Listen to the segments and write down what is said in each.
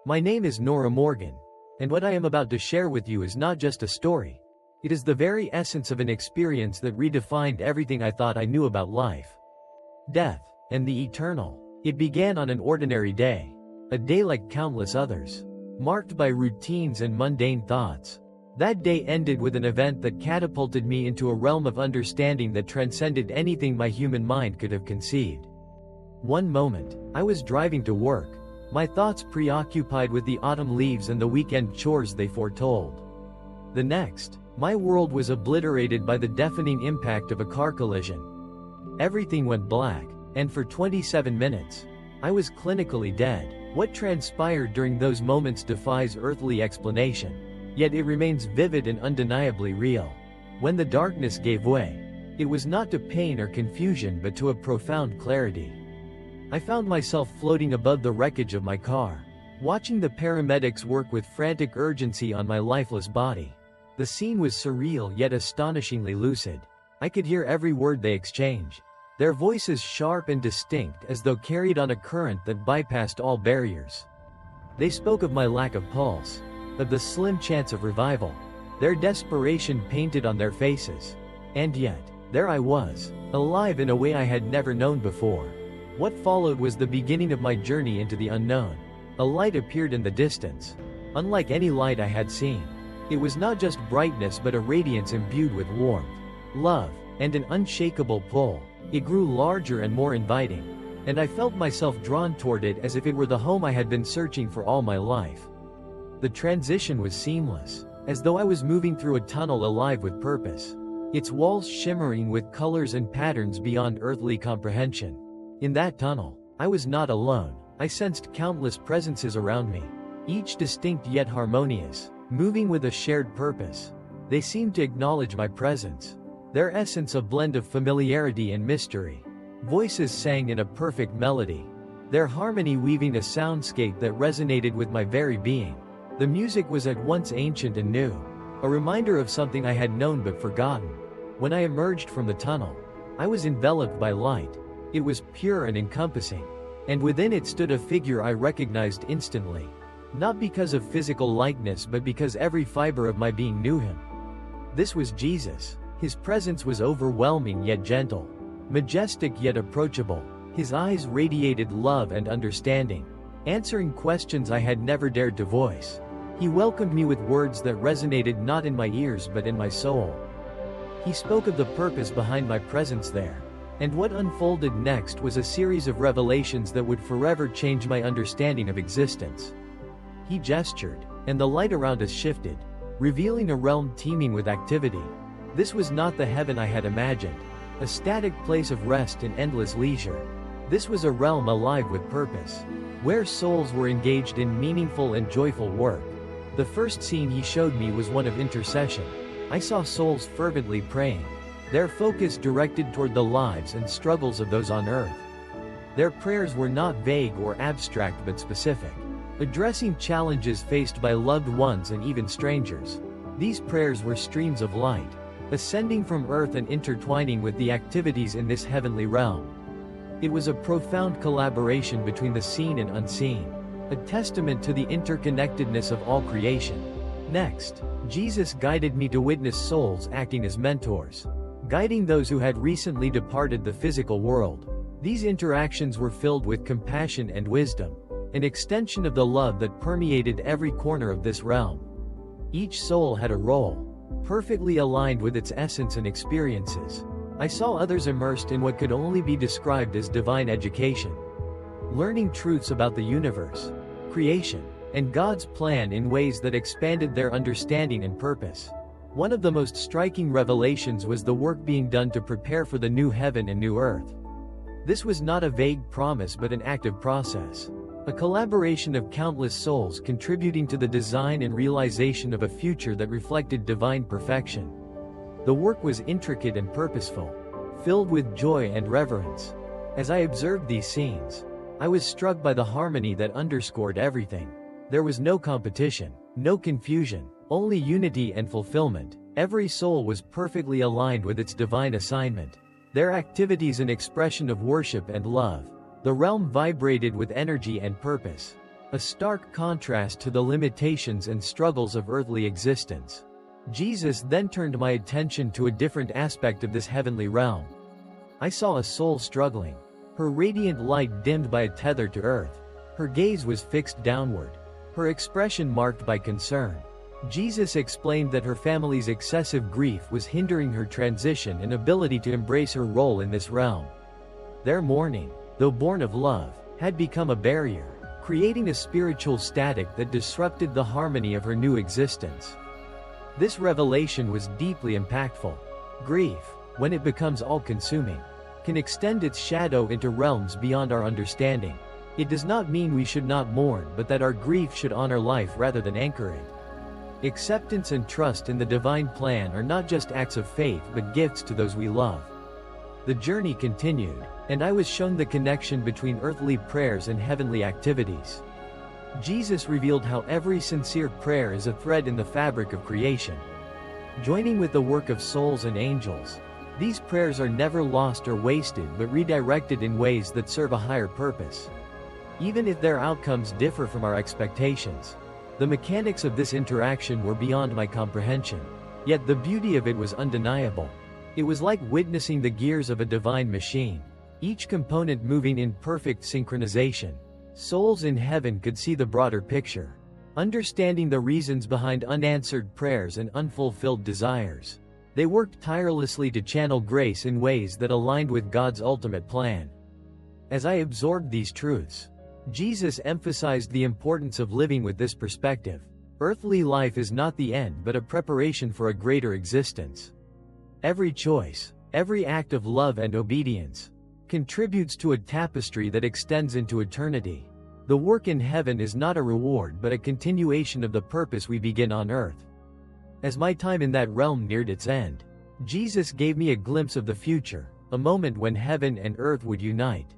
My name is Nora Morgan, and what I am about to share with you is not just a story. It is the very essence of an experience that redefined everything I thought I knew about life, death, and the eternal. It began on an ordinary day, a day like countless others, marked by routines and mundane thoughts. That day ended with an event that catapulted me into a realm of understanding that transcended anything my human mind could have conceived. One moment, I was driving to work, my thoughts preoccupied with the autumn leaves and the weekend chores they foretold. The next, my world was obliterated by the deafening impact of a car collision. Everything went black, and for 27 minutes, I was clinically dead. What transpired during those moments defies earthly explanation, yet it remains vivid and undeniably real. When the darkness gave way, it was not to pain or confusion but to a profound clarity. I found myself floating above the wreckage of my car, watching the paramedics work with frantic urgency on my lifeless body. The scene was surreal yet astonishingly lucid. I could hear every word they exchanged, their voices sharp and distinct as though carried on a current that bypassed all barriers. They spoke of my lack of pulse, of the slim chance of revival, their desperation painted on their faces. And yet, there I was, alive in a way I had never known before. What followed was the beginning of my journey into the unknown. A light appeared in the distance. Unlike any light I had seen, it was not just brightness but a radiance imbued with warmth, love, and an unshakable pull. It grew larger and more inviting, and I felt myself drawn toward it as if it were the home I had been searching for all my life. The transition was seamless, as though I was moving through a tunnel alive with purpose, its walls shimmering with colors and patterns beyond earthly comprehension. In that tunnel, I was not alone. I sensed countless presences around me, each distinct yet harmonious, moving with a shared purpose. They seemed to acknowledge my presence, their essence a blend of familiarity and mystery. Voices sang in a perfect melody, their harmony weaving a soundscape that resonated with my very being. The music was at once ancient and new, a reminder of something I had known but forgotten. When I emerged from the tunnel, I was enveloped by light. It was pure and encompassing, and within it stood a figure I recognized instantly. Not because of physical likeness but because every fiber of my being knew him. This was Jesus. His presence was overwhelming yet gentle, majestic yet approachable. His eyes radiated love and understanding, answering questions I had never dared to voice. He welcomed me with words that resonated not in my ears but in my soul. He spoke of the purpose behind my presence there. And what unfolded next was a series of revelations that would forever change my understanding of existence. He gestured, and the light around us shifted, revealing a realm teeming with activity. This was not the heaven I had imagined, a static place of rest and endless leisure. This was a realm alive with purpose, where souls were engaged in meaningful and joyful work. The first scene he showed me was one of intercession. I saw souls fervently praying, their focus directed toward the lives and struggles of those on earth. Their prayers were not vague or abstract but specific, addressing challenges faced by loved ones and even strangers. These prayers were streams of light, ascending from earth and intertwining with the activities in this heavenly realm. It was a profound collaboration between the seen and unseen, a testament to the interconnectedness of all creation. Next, Jesus guided me to witness souls acting as mentors, guiding those who had recently departed the physical world. These interactions were filled with compassion and wisdom, an extension of the love that permeated every corner of this realm. Each soul had a role, perfectly aligned with its essence and experiences. I saw others immersed in what could only be described as divine education, learning truths about the universe, creation, and God's plan in ways that expanded their understanding and purpose. One of the most striking revelations was the work being done to prepare for the new heaven and new earth. This was not a vague promise but an active process, a collaboration of countless souls contributing to the design and realization of a future that reflected divine perfection. The work was intricate and purposeful, filled with joy and reverence. As I observed these scenes, I was struck by the harmony that underscored everything. There was no competition, no confusion, only unity and fulfillment. Every soul was perfectly aligned with its divine assignment, their activities an expression of worship and love. The realm vibrated with energy and purpose, a stark contrast to the limitations and struggles of earthly existence. Jesus then turned my attention to a different aspect of this heavenly realm. I saw a soul struggling, her radiant light dimmed by a tether to earth. Her gaze was fixed downward, her expression marked by concern. Jesus explained that her family's excessive grief was hindering her transition and ability to embrace her role in this realm. Their mourning, though born of love, had become a barrier, creating a spiritual static that disrupted the harmony of her new existence. This revelation was deeply impactful. Grief, when it becomes all-consuming, can extend its shadow into realms beyond our understanding. It does not mean we should not mourn, but that our grief should honor life rather than anchor it. Acceptance and trust in the divine plan are not just acts of faith but gifts to those we love. The journey continued, and I was shown the connection between earthly prayers and heavenly activities. Jesus revealed how every sincere prayer is a thread in the fabric of creation. Joining with the work of souls and angels, these prayers are never lost or wasted but redirected in ways that serve a higher purpose. Even if their outcomes differ from our expectations, the mechanics of this interaction were beyond my comprehension. Yet the beauty of it was undeniable. It was like witnessing the gears of a divine machine, each component moving in perfect synchronization. Souls in heaven could see the broader picture, understanding the reasons behind unanswered prayers and unfulfilled desires. They worked tirelessly to channel grace in ways that aligned with God's ultimate plan. As I absorbed these truths, Jesus emphasized the importance of living with this perspective. Earthly life is not the end but a preparation for a greater existence. Every choice, every act of love and obedience, contributes to a tapestry that extends into eternity. The work in heaven is not a reward but a continuation of the purpose we begin on earth. As my time in that realm neared its end, Jesus gave me a glimpse of the future, a moment when heaven and earth would unite.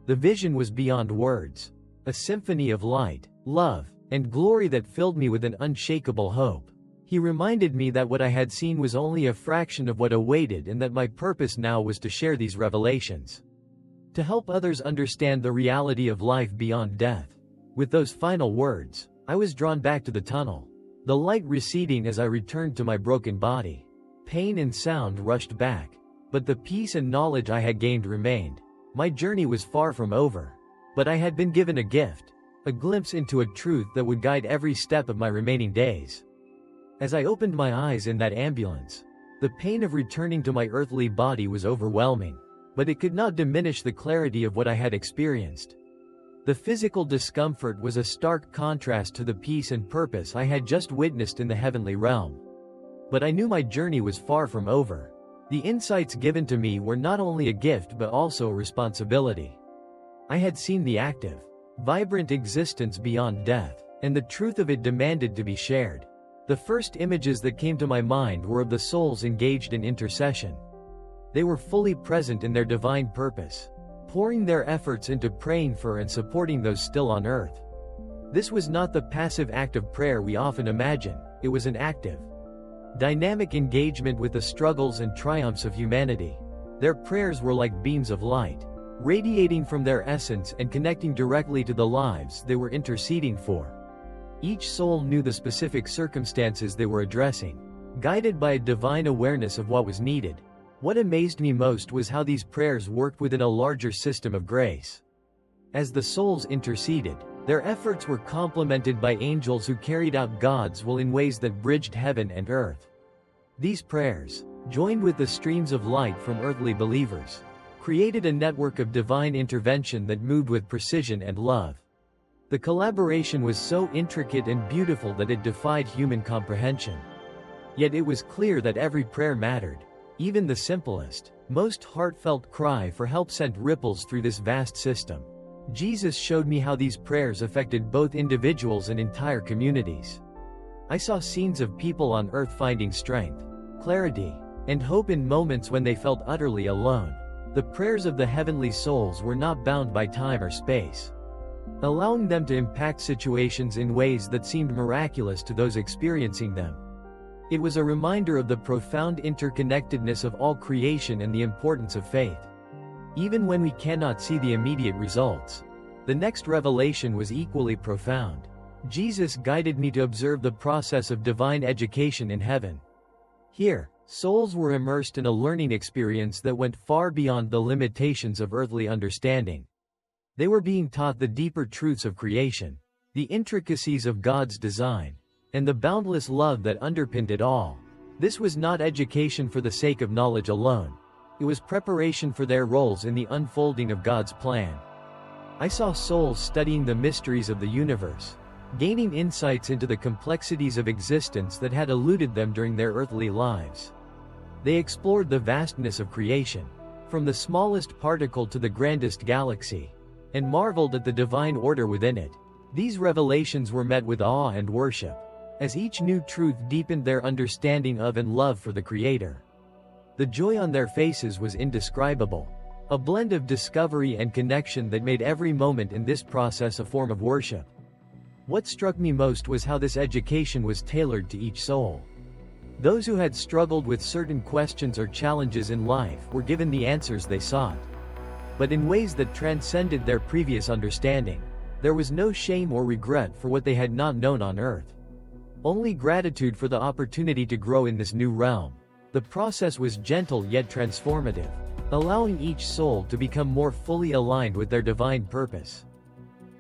The vision was beyond words, a symphony of light, love, and glory that filled me with an unshakable hope. He reminded me that what I had seen was only a fraction of what awaited and that my purpose now was to share these revelations, to help others understand the reality of life beyond death. With those final words, I was drawn back to the tunnel, the light receding as I returned to my broken body. Pain and sound rushed back, but the peace and knowledge I had gained remained. My journey was far from over, but I had been given a gift, a glimpse into a truth that would guide every step of my remaining days. As I opened my eyes in that ambulance, the pain of returning to my earthly body was overwhelming, but it could not diminish the clarity of what I had experienced. The physical discomfort was a stark contrast to the peace and purpose I had just witnessed in the heavenly realm. But I knew my journey was far from over. The insights given to me were not only a gift but also a responsibility. I had seen the active, vibrant existence beyond death, and the truth of it demanded to be shared. The first images that came to my mind were of the souls engaged in intercession. They were fully present in their divine purpose, pouring their efforts into praying for and supporting those still on earth. This was not the passive act of prayer we often imagine, it was an active, dynamic engagement with the struggles and triumphs of humanity. Their prayers were like beams of light, radiating from their essence and connecting directly to the lives they were interceding for. Each soul knew the specific circumstances they were addressing, guided by a divine awareness of what was needed. What amazed me most was how these prayers worked within a larger system of grace. As the souls interceded, their efforts were complemented by angels who carried out God's will in ways that bridged heaven and earth. These prayers, joined with the streams of light from earthly believers, created a network of divine intervention that moved with precision and love. The collaboration was so intricate and beautiful that it defied human comprehension. Yet it was clear that every prayer mattered. Even the simplest, most heartfelt cry for help sent ripples through this vast system. Jesus showed me how these prayers affected both individuals and entire communities. I saw scenes of people on earth finding strength, clarity, and hope in moments when they felt utterly alone. The prayers of the heavenly souls were not bound by time or space, allowing them to impact situations in ways that seemed miraculous to those experiencing them. It was a reminder of the profound interconnectedness of all creation and the importance of faith. Even when we cannot see the immediate results, The next revelation was equally profound. Jesus guided me to observe the process of divine education in heaven. Here, souls were immersed in a learning experience that went far beyond the limitations of earthly understanding. They were being taught the deeper truths of creation, the intricacies of God's design, and the boundless love that underpinned it all. This was not education for the sake of knowledge alone. It was preparation for their roles in the unfolding of God's plan. I saw souls studying the mysteries of the universe, gaining insights into the complexities of existence that had eluded them during their earthly lives. They explored the vastness of creation, from the smallest particle to the grandest galaxy, and marveled at the divine order within it. These revelations were met with awe and worship, as each new truth deepened their understanding of and love for the Creator. The joy on their faces was indescribable, a blend of discovery and connection that made every moment in this process a form of worship. What struck me most was how this education was tailored to each soul. Those who had struggled with certain questions or challenges in life were given the answers they sought, but in ways that transcended their previous understanding. There was no shame or regret for what they had not known on earth. Only gratitude for the opportunity to grow in this new realm. The process was gentle yet transformative, allowing each soul to become more fully aligned with their divine purpose.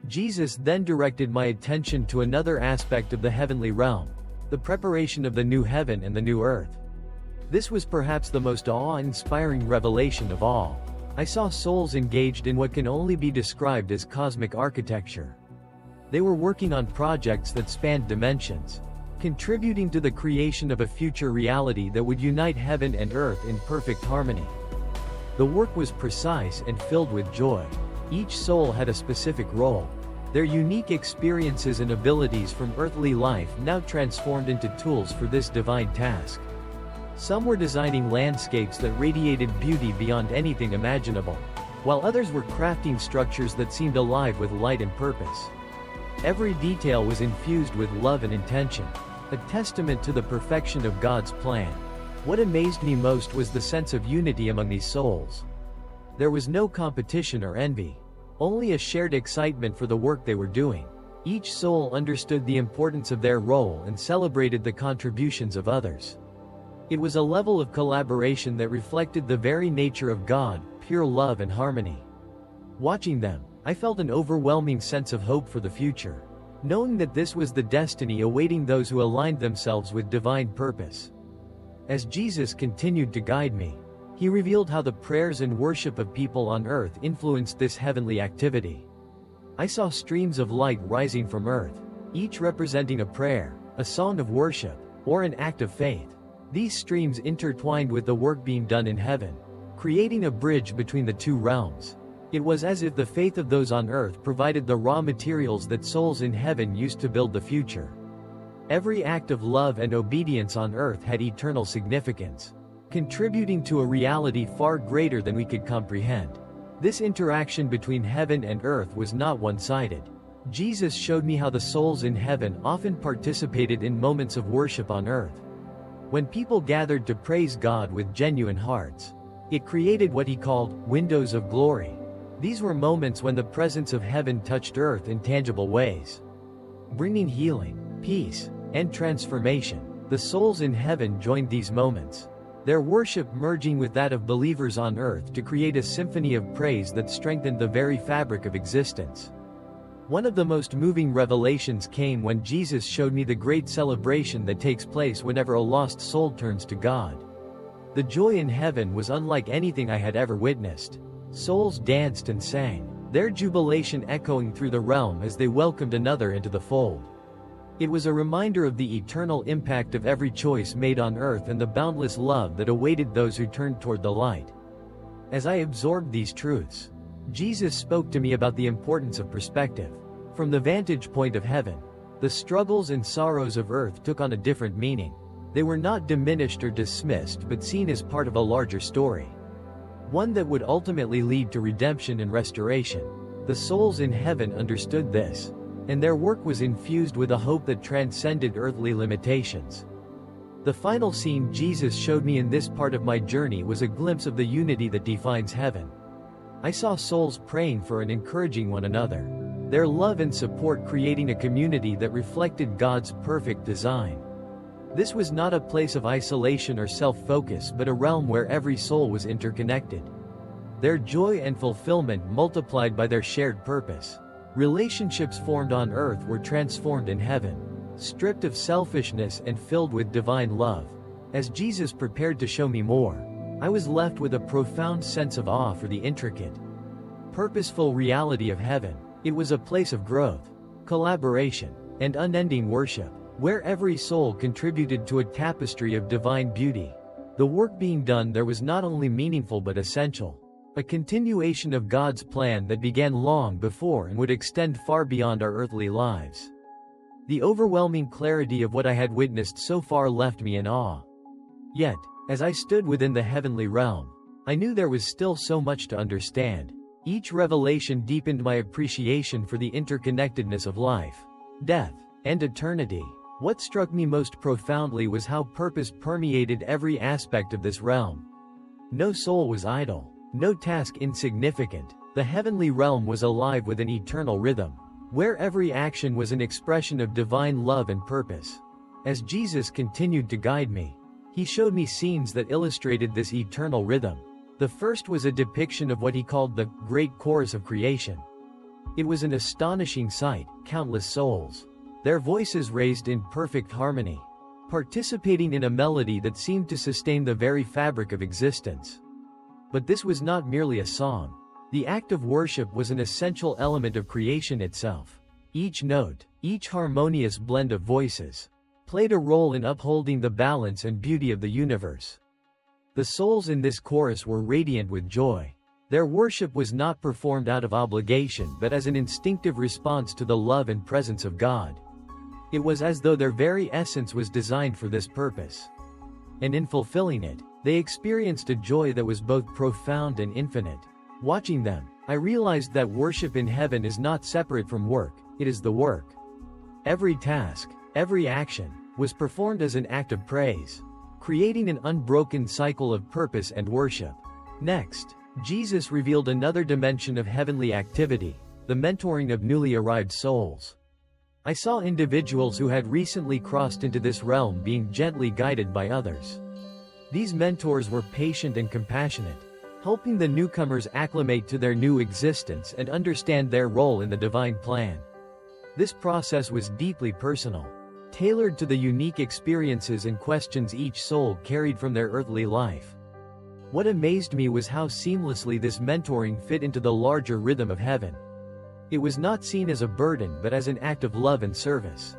Jesus then directed my attention to another aspect of the heavenly realm, the preparation of the new heaven and the new earth. This was perhaps the most awe-inspiring revelation of all. I saw souls engaged in what can only be described as cosmic architecture. They were working on projects that spanned dimensions, contributing to the creation of a future reality that would unite heaven and earth in perfect harmony. The work was precise and filled with joy. Each soul had a specific role, their unique experiences and abilities from earthly life now transformed into tools for this divine task. Some were designing landscapes that radiated beauty beyond anything imaginable, while others were crafting structures that seemed alive with light and purpose. Every detail was infused with love and intention, a testament to the perfection of God's plan. What amazed me most was the sense of unity among these souls. There was no competition or envy, only a shared excitement for the work they were doing. Each soul understood the importance of their role and celebrated the contributions of others. It was a level of collaboration that reflected the very nature of God, pure love and harmony. Watching them, I felt an overwhelming sense of hope for the future, knowing that this was the destiny awaiting those who aligned themselves with divine purpose. As Jesus continued to guide me, he revealed how the prayers and worship of people on earth influenced this heavenly activity. I saw streams of light rising from earth, each representing a prayer, a song of worship, or an act of faith. These streams intertwined with the work being done in heaven, creating a bridge between the two realms. It was as if the faith of those on earth provided the raw materials that souls in heaven used to build the future. Every act of love and obedience on earth had eternal significance, contributing to a reality far greater than we could comprehend. This interaction between heaven and earth was not one-sided. Jesus showed me how the souls in heaven often participated in moments of worship on earth. When people gathered to praise God with genuine hearts, it created what he called windows of glory. These were moments when the presence of heaven touched earth in tangible ways, bringing healing, peace, and transformation. The souls in heaven joined these moments, their worship merging with that of believers on earth to create a symphony of praise that strengthened the very fabric of existence. One of the most moving revelations came when Jesus showed me the great celebration that takes place whenever a lost soul turns to God. The joy in heaven was unlike anything I had ever witnessed. Souls danced and sang, their jubilation echoing through the realm as they welcomed another into the fold. It was a reminder of the eternal impact of every choice made on earth and the boundless love that awaited those who turned toward the light. As I absorbed these truths, Jesus spoke to me about the importance of perspective. From the vantage point of heaven, the struggles and sorrows of earth took on a different meaning. They were not diminished or dismissed but seen as part of a larger story, one that would ultimately lead to redemption and restoration. The souls in heaven understood this, and their work was infused with a hope that transcended earthly limitations. The final scene Jesus showed me in this part of my journey was a glimpse of the unity that defines heaven. I saw souls praying for and encouraging one another, their love and support creating a community that reflected God's perfect design. This was not a place of isolation or self-focus but a realm where every soul was interconnected. Their joy and fulfillment multiplied by their shared purpose. Relationships formed on earth were transformed in heaven, stripped of selfishness and filled with divine love. As Jesus prepared to show me more, I was left with a profound sense of awe for the intricate, purposeful reality of heaven. It was a place of growth, collaboration, and unending worship, where every soul contributed to a tapestry of divine beauty. The work being done there was not only meaningful but essential, a continuation of God's plan that began long before and would extend far beyond our earthly lives. The overwhelming clarity of what I had witnessed so far left me in awe. Yet, as I stood within the heavenly realm, I knew there was still so much to understand. Each revelation deepened my appreciation for the interconnectedness of life, death, and eternity. What struck me most profoundly was how purpose permeated every aspect of this realm. No soul was idle, no task insignificant. The heavenly realm was alive with an eternal rhythm, where every action was an expression of divine love and purpose. As Jesus continued to guide me, he showed me scenes that illustrated this eternal rhythm. The first was a depiction of what he called the great chorus of creation. It was an astonishing sight, countless souls, their voices raised in perfect harmony, participating in a melody that seemed to sustain the very fabric of existence. But this was not merely a song. The act of worship was an essential element of creation itself. Each note, each harmonious blend of voices, played a role in upholding the balance and beauty of the universe. The souls in this chorus were radiant with joy. Their worship was not performed out of obligation but as an instinctive response to the love and presence of God. It was as though their very essence was designed for this purpose. And in fulfilling it, they experienced a joy that was both profound and infinite. Watching them, I realized that worship in heaven is not separate from work, it is the work. Every task, every action, was performed as an act of praise, creating an unbroken cycle of purpose and worship. Next, Jesus revealed another dimension of heavenly activity, the mentoring of newly arrived souls. I saw individuals who had recently crossed into this realm being gently guided by others. These mentors were patient and compassionate, helping the newcomers acclimate to their new existence and understand their role in the divine plan. This process was deeply personal, tailored to the unique experiences and questions each soul carried from their earthly life. What amazed me was how seamlessly this mentoring fit into the larger rhythm of heaven. It was not seen as a burden but as an act of love and service.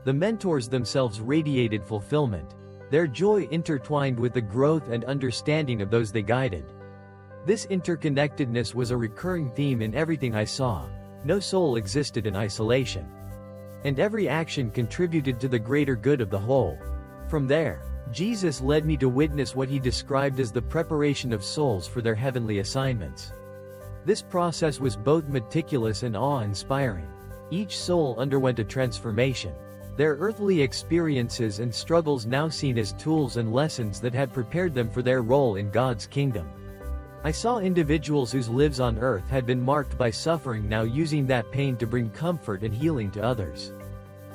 The mentors themselves radiated fulfillment, their joy intertwined with the growth and understanding of those they guided. This interconnectedness was a recurring theme in everything I saw. No soul existed in isolation, and every action contributed to the greater good of the whole. From there, Jesus led me to witness what he described as the preparation of souls for their heavenly assignments. This process was both meticulous and awe-inspiring. Each soul underwent a transformation, their earthly experiences and struggles now seen as tools and lessons that had prepared them for their role in God's kingdom. I saw individuals whose lives on earth had been marked by suffering now using that pain to bring comfort and healing to others.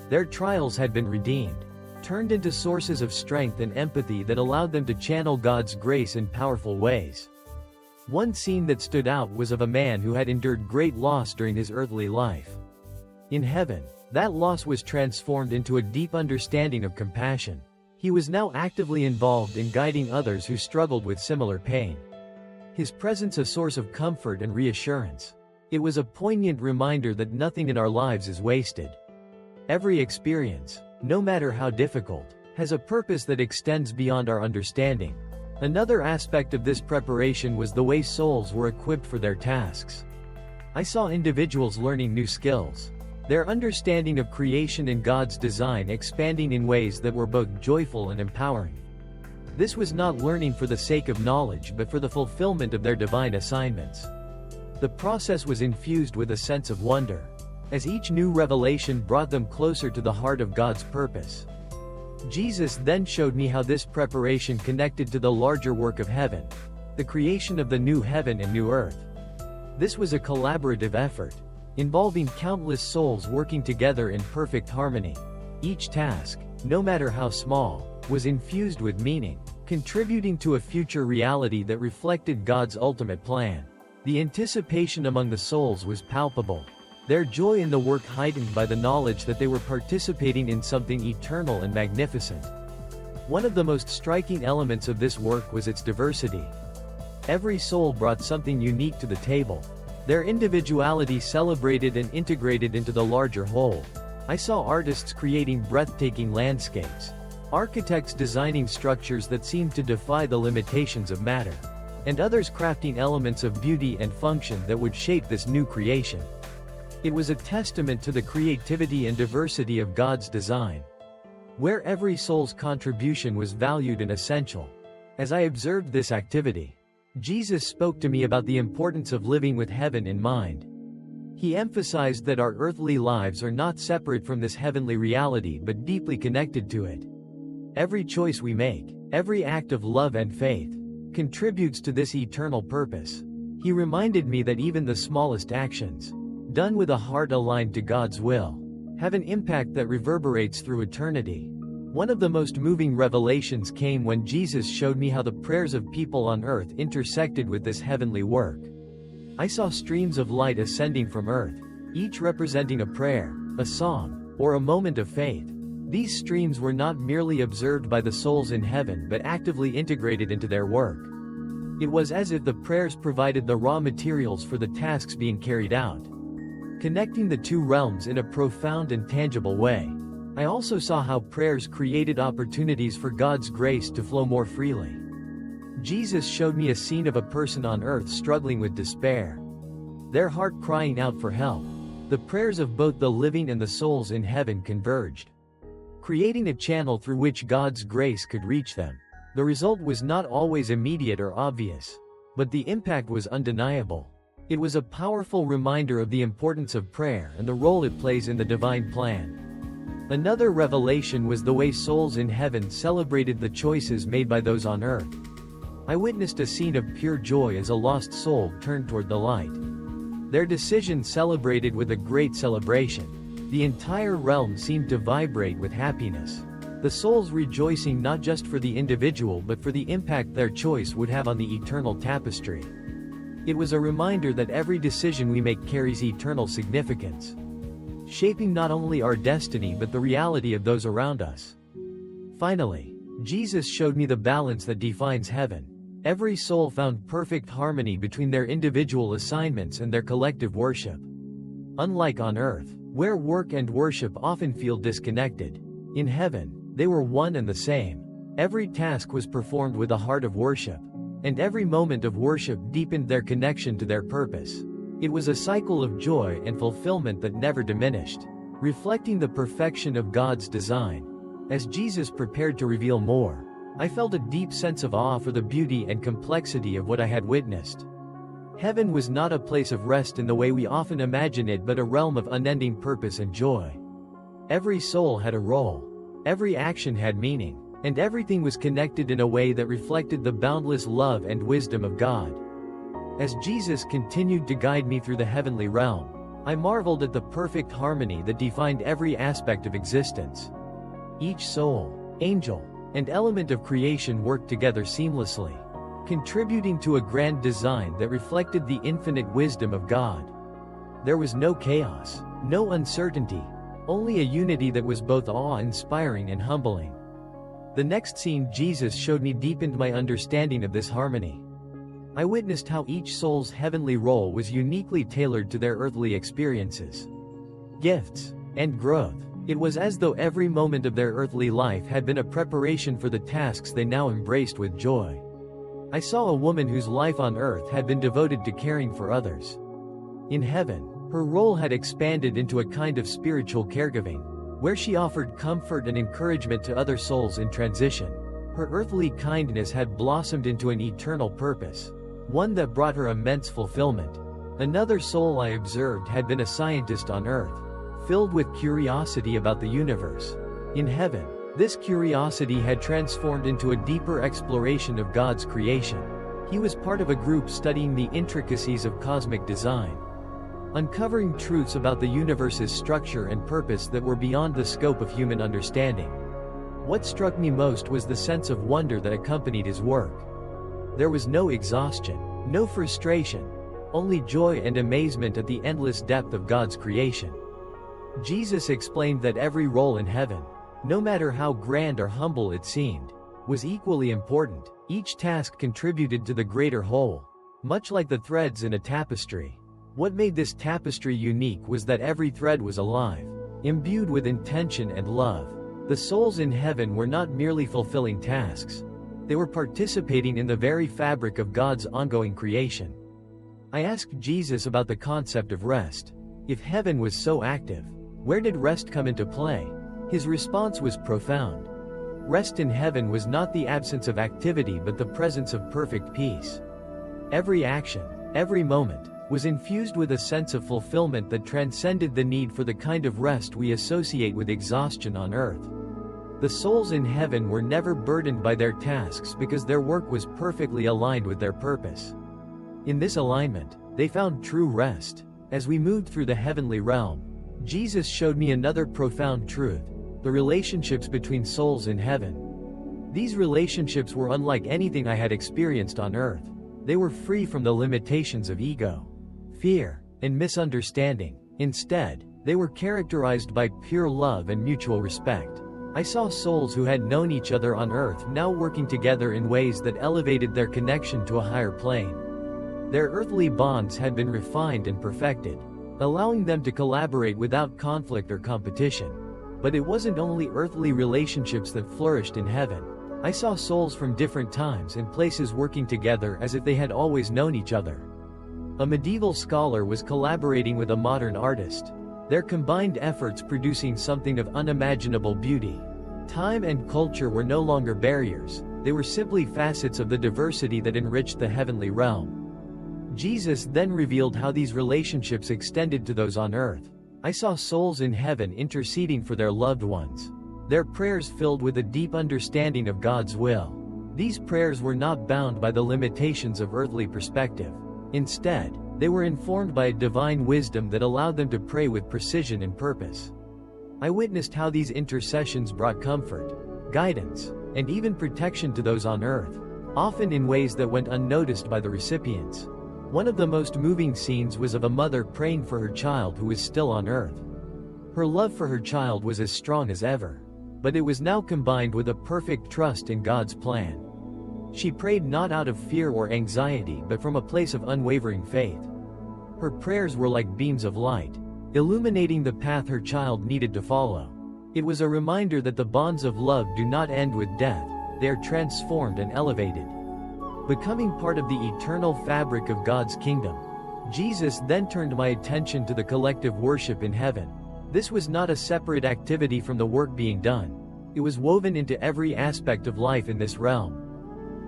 Their trials had been redeemed, turned into sources of strength and empathy that allowed them to channel God's grace in powerful ways. One scene that stood out was of a man who had endured great loss during his earthly life. In heaven, that loss was transformed into a deep understanding of compassion. He was now actively involved in guiding others who struggled with similar pain. His presence a source of comfort and reassurance. It was a poignant reminder that nothing in our lives is wasted. Every experience, no matter how difficult, has a purpose that extends beyond our understanding. Another aspect of this preparation was the way souls were equipped for their tasks. I saw individuals learning new skills, their understanding of creation and God's design expanding in ways that were both joyful and empowering. This was not learning for the sake of knowledge but for the fulfillment of their divine assignments. The process was infused with a sense of wonder, as each new revelation brought them closer to the heart of God's purpose. Jesus then showed me how this preparation connected to the larger work of heaven, the creation of the new heaven and new earth. This was a collaborative effort, involving countless souls working together in perfect harmony. Each task, no matter how small, was infused with meaning, contributing to a future reality that reflected God's ultimate plan. The anticipation among the souls was palpable, their joy in the work heightened by the knowledge that they were participating in something eternal and magnificent. One of the most striking elements of this work was its diversity. Every soul brought something unique to the table, their individuality celebrated and integrated into the larger whole. I saw artists creating breathtaking landscapes, architects designing structures that seemed to defy the limitations of matter, and others crafting elements of beauty and function that would shape this new creation. It was a testament to the creativity and diversity of God's design, where every soul's contribution was valued and essential. As I observed this activity, Jesus spoke to me about the importance of living with heaven in mind. He emphasized that our earthly lives are not separate from this heavenly reality but deeply connected to it. Every choice we make, every act of love and faith, contributes to this eternal purpose. He reminded me that even the smallest actions, done with a heart aligned to God's will, have an impact that reverberates through eternity. One of the most moving revelations came when Jesus showed me how the prayers of people on earth intersected with this heavenly work. I saw streams of light ascending from earth, each representing a prayer, a song, or a moment of faith. These streams were not merely observed by the souls in heaven but actively integrated into their work. It was as if the prayers provided the raw materials for the tasks being carried out, connecting the two realms in a profound and tangible way. I also saw how prayers created opportunities for God's grace to flow more freely. Jesus showed me a scene of a person on earth struggling with despair, their heart crying out for help. The prayers of both the living and the souls in heaven converged, creating a channel through which God's grace could reach them. The result was not always immediate or obvious, but the impact was undeniable. It was a powerful reminder of the importance of prayer and the role it plays in the divine plan. Another revelation was the way souls in heaven celebrated the choices made by those on earth. I witnessed a scene of pure joy as a lost soul turned toward the light, their decision celebrated with a great celebration. The entire realm seemed to vibrate with happiness, the souls rejoicing not just for the individual but for the impact their choice would have on the eternal tapestry. It was a reminder that every decision we make carries eternal significance, shaping not only our destiny but the reality of those around us. Finally, Jesus showed me the balance that defines heaven. Every soul found perfect harmony between their individual assignments and their collective worship. Unlike on earth, where work and worship often feel disconnected, in heaven, they were one and the same. Every task was performed with a heart of worship, and every moment of worship deepened their connection to their purpose. It was a cycle of joy and fulfillment that never diminished, reflecting the perfection of God's design. As Jesus prepared to reveal more, I felt a deep sense of awe for the beauty and complexity of what I had witnessed. Heaven was not a place of rest in the way we often imagine it but a realm of unending purpose and joy. Every soul had a role, every action had meaning, and everything was connected in a way that reflected the boundless love and wisdom of God. As Jesus continued to guide me through the heavenly realm, I marveled at the perfect harmony that defined every aspect of existence. Each soul, angel, and element of creation worked together seamlessly, contributing to a grand design that reflected the infinite wisdom of God. There was no chaos, no uncertainty, only a unity that was both awe-inspiring and humbling. The next scene Jesus showed me deepened my understanding of this harmony. I witnessed how each soul's heavenly role was uniquely tailored to their earthly experiences, gifts, and growth. It was as though every moment of their earthly life had been a preparation for the tasks they now embraced with joy. I saw a woman whose life on earth had been devoted to caring for others. In heaven, her role had expanded into a kind of spiritual caregiving, where she offered comfort and encouragement to other souls in transition. Her earthly kindness had blossomed into an eternal purpose, one that brought her immense fulfillment. Another soul I observed had been a scientist on earth, filled with curiosity about the universe. In heaven, this curiosity had transformed into a deeper exploration of God's creation. He was part of a group studying the intricacies of cosmic design, uncovering truths about the universe's structure and purpose that were beyond the scope of human understanding. What struck me most was the sense of wonder that accompanied his work. There was no exhaustion, no frustration, only joy and amazement at the endless depth of God's creation. Jesus explained that every role in heaven, no matter how grand or humble it seemed, was equally important. Each task contributed to the greater whole, much like the threads in a tapestry. What made this tapestry unique was that every thread was alive, imbued with intention and love. The souls in heaven were not merely fulfilling tasks. They were participating in the very fabric of God's ongoing creation. I asked Jesus about the concept of rest. If heaven was so active, where did rest come into play? His response was profound. Rest in heaven was not the absence of activity but the presence of perfect peace. Every action, every moment, was infused with a sense of fulfillment that transcended the need for the kind of rest we associate with exhaustion on earth. The souls in heaven were never burdened by their tasks because their work was perfectly aligned with their purpose. In this alignment, they found true rest. As we moved through the heavenly realm, Jesus showed me another profound truth: the relationships between souls in heaven. These relationships were unlike anything I had experienced on earth. They were free from the limitations of ego, fear, and misunderstanding. Instead, they were characterized by pure love and mutual respect. I saw souls who had known each other on earth now working together in ways that elevated their connection to a higher plane. Their earthly bonds had been refined and perfected, allowing them to collaborate without conflict or competition. But it wasn't only earthly relationships that flourished in heaven. I saw souls from different times and places working together as if they had always known each other. A medieval scholar was collaborating with a modern artist, their combined efforts producing something of unimaginable beauty. Time and culture were no longer barriers, they were simply facets of the diversity that enriched the heavenly realm. Jesus then revealed how these relationships extended to those on earth. I saw souls in heaven interceding for their loved ones, their prayers filled with a deep understanding of God's will. These prayers were not bound by the limitations of earthly perspective. Instead, they were informed by a divine wisdom that allowed them to pray with precision and purpose. I witnessed how these intercessions brought comfort, guidance, and even protection to those on earth, often in ways that went unnoticed by the recipients. One of the most moving scenes was of a mother praying for her child who was still on earth. Her love for her child was as strong as ever, but it was now combined with a perfect trust in God's plan. She prayed not out of fear or anxiety but from a place of unwavering faith. Her prayers were like beams of light, illuminating the path her child needed to follow. It was a reminder that the bonds of love do not end with death, they are transformed and elevated, becoming part of the eternal fabric of God's kingdom. Jesus then turned my attention to the collective worship in heaven. This was not a separate activity from the work being done. It was woven into every aspect of life in this realm.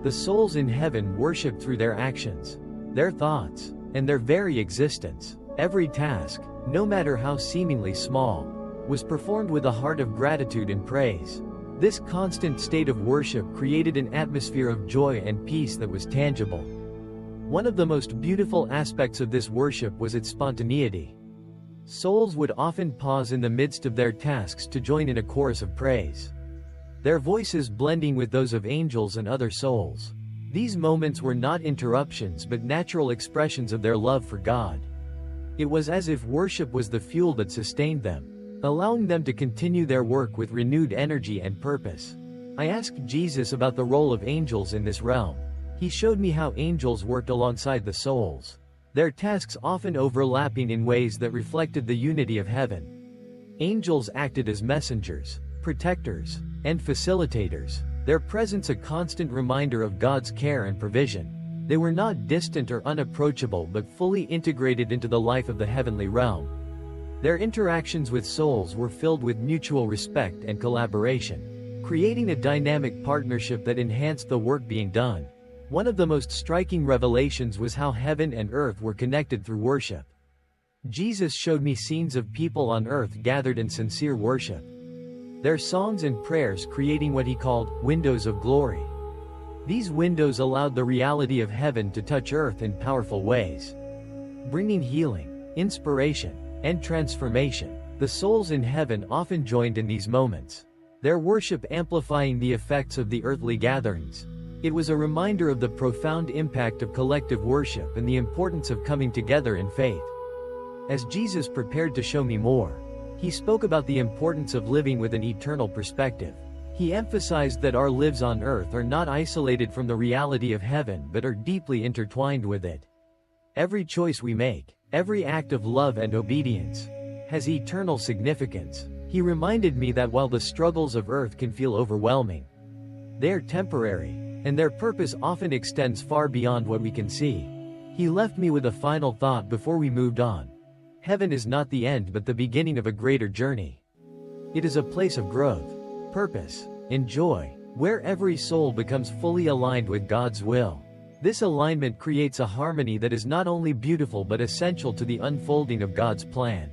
The souls in heaven worshiped through their actions, their thoughts, and their very existence. Every task, no matter how seemingly small, was performed with a heart of gratitude and praise. This constant state of worship created an atmosphere of joy and peace that was tangible. One of the most beautiful aspects of this worship was its spontaneity. Souls would often pause in the midst of their tasks to join in a chorus of praise, their voices blending with those of angels and other souls. These moments were not interruptions but natural expressions of their love for God. It was as if worship was the fuel that sustained them, allowing them to continue their work with renewed energy and purpose. I asked Jesus about the role of angels in this realm. He showed me how angels worked alongside the souls, their tasks often overlapping in ways that reflected the unity of heaven. Angels acted as messengers, protectors, and facilitators, their presence a constant reminder of God's care and provision. They were not distant or unapproachable but fully integrated into the life of the heavenly realm. Their interactions with souls were filled with mutual respect and collaboration, creating a dynamic partnership that enhanced the work being done. One of the most striking revelations was how heaven and earth were connected through worship. Jesus showed me scenes of people on earth gathered in sincere worship, their songs and prayers creating what he called windows of glory. These windows allowed the reality of heaven to touch earth in powerful ways, bringing healing, inspiration, and transformation. The souls in heaven often joined in these moments, their worship amplifying the effects of the earthly gatherings. It was a reminder of the profound impact of collective worship and the importance of coming together in faith. As Jesus prepared to show me more, he spoke about the importance of living with an eternal perspective. He emphasized that our lives on earth are not isolated from the reality of heaven but are deeply intertwined with it. Every choice we make, every act of love and obedience, has eternal significance. He reminded me that while the struggles of earth can feel overwhelming, they are temporary, and their purpose often extends far beyond what we can see. He left me with a final thought before we moved on. Heaven is not the end but the beginning of a greater journey. It is a place of growth, purpose, and joy, where every soul becomes fully aligned with God's will. This alignment creates a harmony that is not only beautiful but essential to the unfolding of God's plan.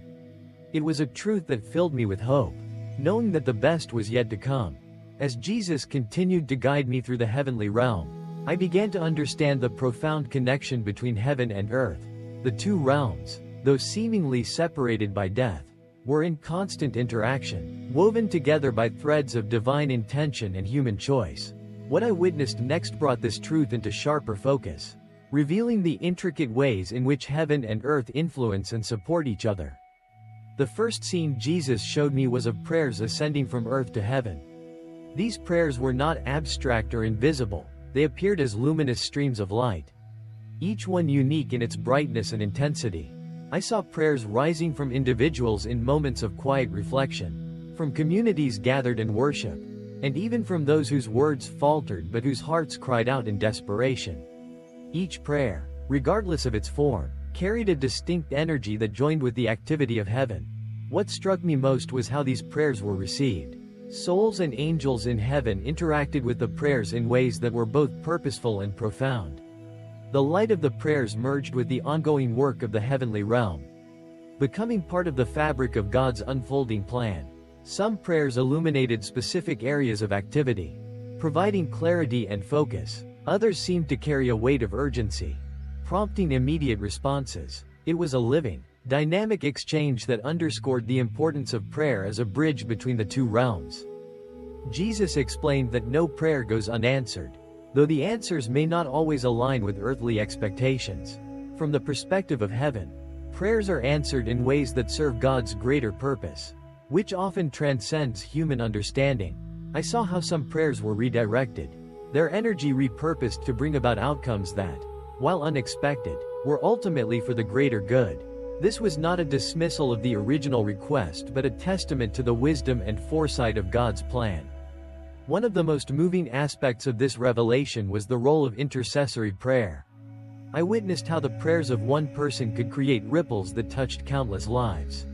It was a truth that filled me with hope, knowing that the best was yet to come. As Jesus continued to guide me through the heavenly realm, I began to understand the profound connection between heaven and earth. The two realms, though seemingly separated by death, were in constant interaction, woven together by threads of divine intention and human choice. What I witnessed next brought this truth into sharper focus, revealing the intricate ways in which heaven and earth influence and support each other. The first scene Jesus showed me was of prayers ascending from earth to heaven. These prayers were not abstract or invisible, they appeared as luminous streams of light, each one unique in its brightness and intensity. I saw prayers rising from individuals in moments of quiet reflection, from communities gathered in worship, and even from those whose words faltered but whose hearts cried out in desperation. Each prayer, regardless of its form, carried a distinct energy that joined with the activity of heaven. What struck me most was how these prayers were received. Souls and angels in heaven interacted with the prayers in ways that were both purposeful and profound. The light of the prayers merged with the ongoing work of the heavenly realm, becoming part of the fabric of God's unfolding plan. Some prayers illuminated specific areas of activity, providing clarity and focus. Others seemed to carry a weight of urgency, prompting immediate responses. It was a living, dynamic exchange that underscored the importance of prayer as a bridge between the two realms. Jesus explained that no prayer goes unanswered, though the answers may not always align with earthly expectations. From the perspective of heaven, prayers are answered in ways that serve God's greater purpose, which often transcends human understanding. I saw how some prayers were redirected, their energy repurposed to bring about outcomes that, while unexpected, were ultimately for the greater good. This was not a dismissal of the original request but a testament to the wisdom and foresight of God's plan. One of the most moving aspects of this revelation was the role of intercessory prayer. I witnessed how the prayers of one person could create ripples that touched countless lives,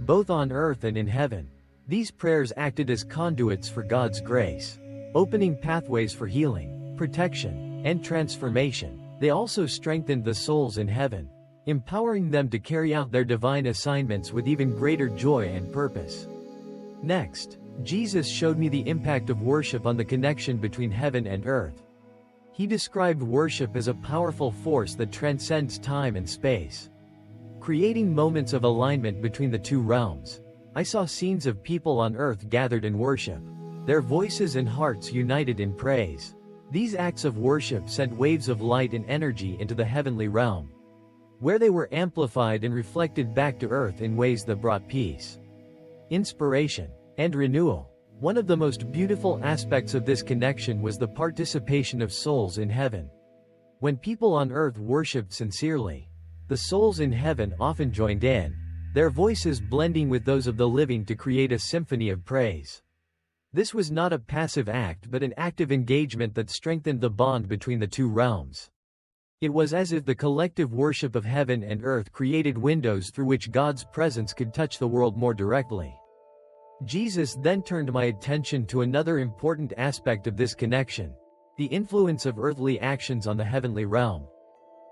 both on earth and in heaven. These prayers acted as conduits for God's grace, opening pathways for healing, protection, and transformation. They also strengthened the souls in heaven, empowering them to carry out their divine assignments with even greater joy and purpose. Next, Jesus showed me the impact of worship on the connection between heaven and earth. He described worship as a powerful force that transcends time and space, creating moments of alignment between the two realms. I saw scenes of people on earth gathered in worship, their voices and hearts united in praise. These acts of worship sent waves of light and energy into the heavenly realm, where they were amplified and reflected back to earth in ways that brought peace, inspiration, and renewal. One of the most beautiful aspects of this connection was the participation of souls in heaven. When people on earth worshipped sincerely, the souls in heaven often joined in, their voices blending with those of the living to create a symphony of praise. This was not a passive act but an active engagement that strengthened the bond between the two realms. It was as if the collective worship of heaven and earth created windows through which God's presence could touch the world more directly. Jesus then turned my attention to another important aspect of this connection: the influence of earthly actions on the heavenly realm.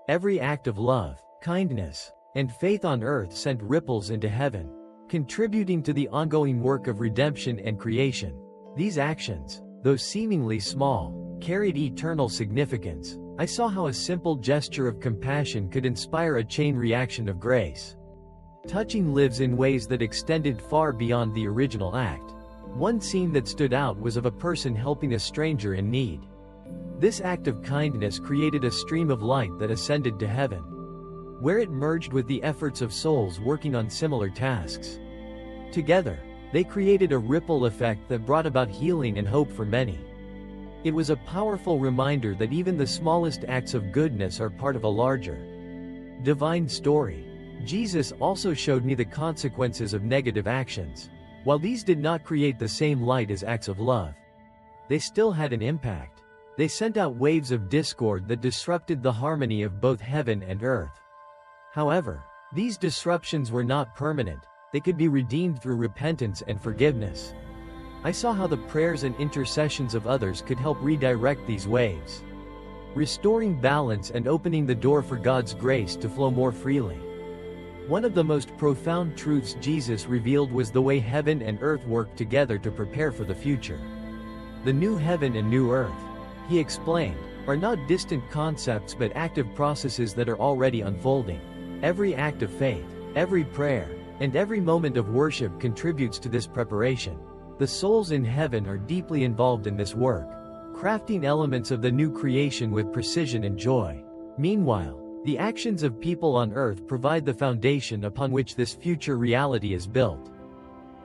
Every act of love, kindness, and faith on earth sent ripples into heaven, contributing to the ongoing work of redemption and creation. These actions, though seemingly small, carried eternal significance. I saw how a simple gesture of compassion could inspire a chain reaction of grace, Touching lives in ways that extended far beyond the original act. One scene that stood out was of a person helping a stranger in need. This act of kindness created a stream of light that ascended to heaven, where it merged with the efforts of souls working on similar tasks. Together, they created a ripple effect that brought about healing and hope for many. It was a powerful reminder that even the smallest acts of goodness are part of a larger, divine story. Jesus also showed me the consequences of negative actions. While these did not create the same light as acts of love, they still had an impact. They sent out waves of discord that disrupted the harmony of both heaven and earth. However, these disruptions were not permanent. They could be redeemed through repentance and forgiveness. I saw how the prayers and intercessions of others could help redirect these waves, restoring balance and opening the door for God's grace to flow more freely. One of the most profound truths Jesus revealed was the way heaven and earth work together to prepare for the future. The new heaven and new earth, he explained, are not distant concepts but active processes that are already unfolding. Every act of faith, every prayer, and every moment of worship contributes to this preparation. The souls in heaven are deeply involved in this work, crafting elements of the new creation with precision and joy. Meanwhile, the actions of people on earth provide the foundation upon which this future reality is built.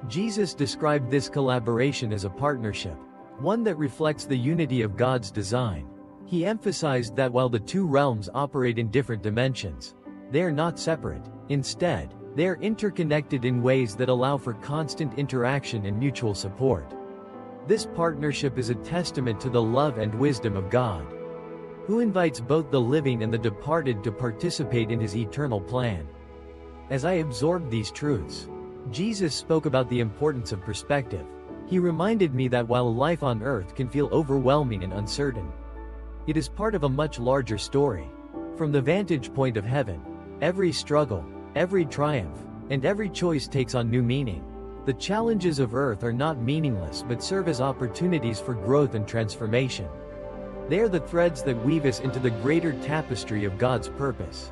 Jesus described this collaboration as a partnership, one that reflects the unity of God's design. He emphasized that while the two realms operate in different dimensions, they are not separate. Instead, they are interconnected in ways that allow for constant interaction and mutual support. This partnership is a testament to the love and wisdom of God, who invites both the living and the departed to participate in his eternal plan. As I absorbed these truths, Jesus spoke about the importance of perspective. He reminded me that while life on earth can feel overwhelming and uncertain, it is part of a much larger story. From the vantage point of heaven, every struggle, every triumph, and every choice takes on new meaning. The challenges of earth are not meaningless but serve as opportunities for growth and transformation. They are the threads that weave us into the greater tapestry of God's purpose.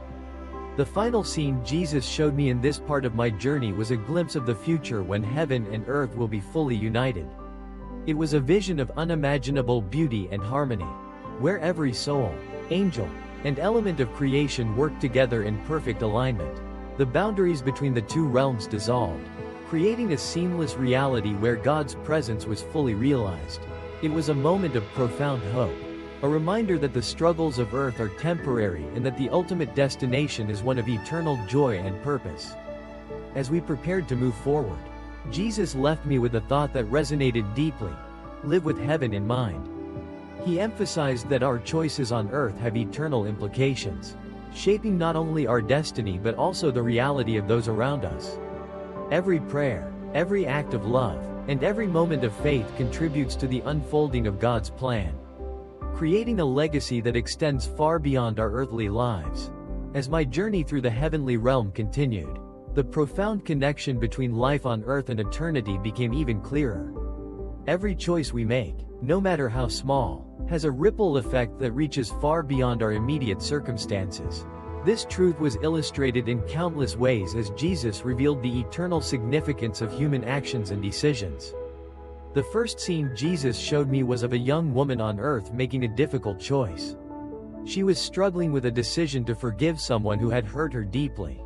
The final scene Jesus showed me in this part of my journey was a glimpse of the future when heaven and earth will be fully united. It was a vision of unimaginable beauty and harmony, where every soul, angel, and element of creation work together in perfect alignment. The boundaries between the two realms dissolved, creating a seamless reality where God's presence was fully realized. It was a moment of profound hope, a reminder that the struggles of earth are temporary and that the ultimate destination is one of eternal joy and purpose. As we prepared to move forward, Jesus left me with a thought that resonated deeply: live with heaven in mind. He emphasized that our choices on earth have eternal implications, shaping not only our destiny but also the reality of those around us. Every prayer, every act of love, and every moment of faith contributes to the unfolding of God's plan, creating a legacy that extends far beyond our earthly lives. As my journey through the heavenly realm continued, the profound connection between life on earth and eternity became even clearer. Every choice we make, no matter how small, has a ripple effect that reaches far beyond our immediate circumstances. This truth was illustrated in countless ways as Jesus revealed the eternal significance of human actions and decisions. The first scene Jesus showed me was of a young woman on earth making a difficult choice. She was struggling with a decision to forgive someone who had hurt her deeply.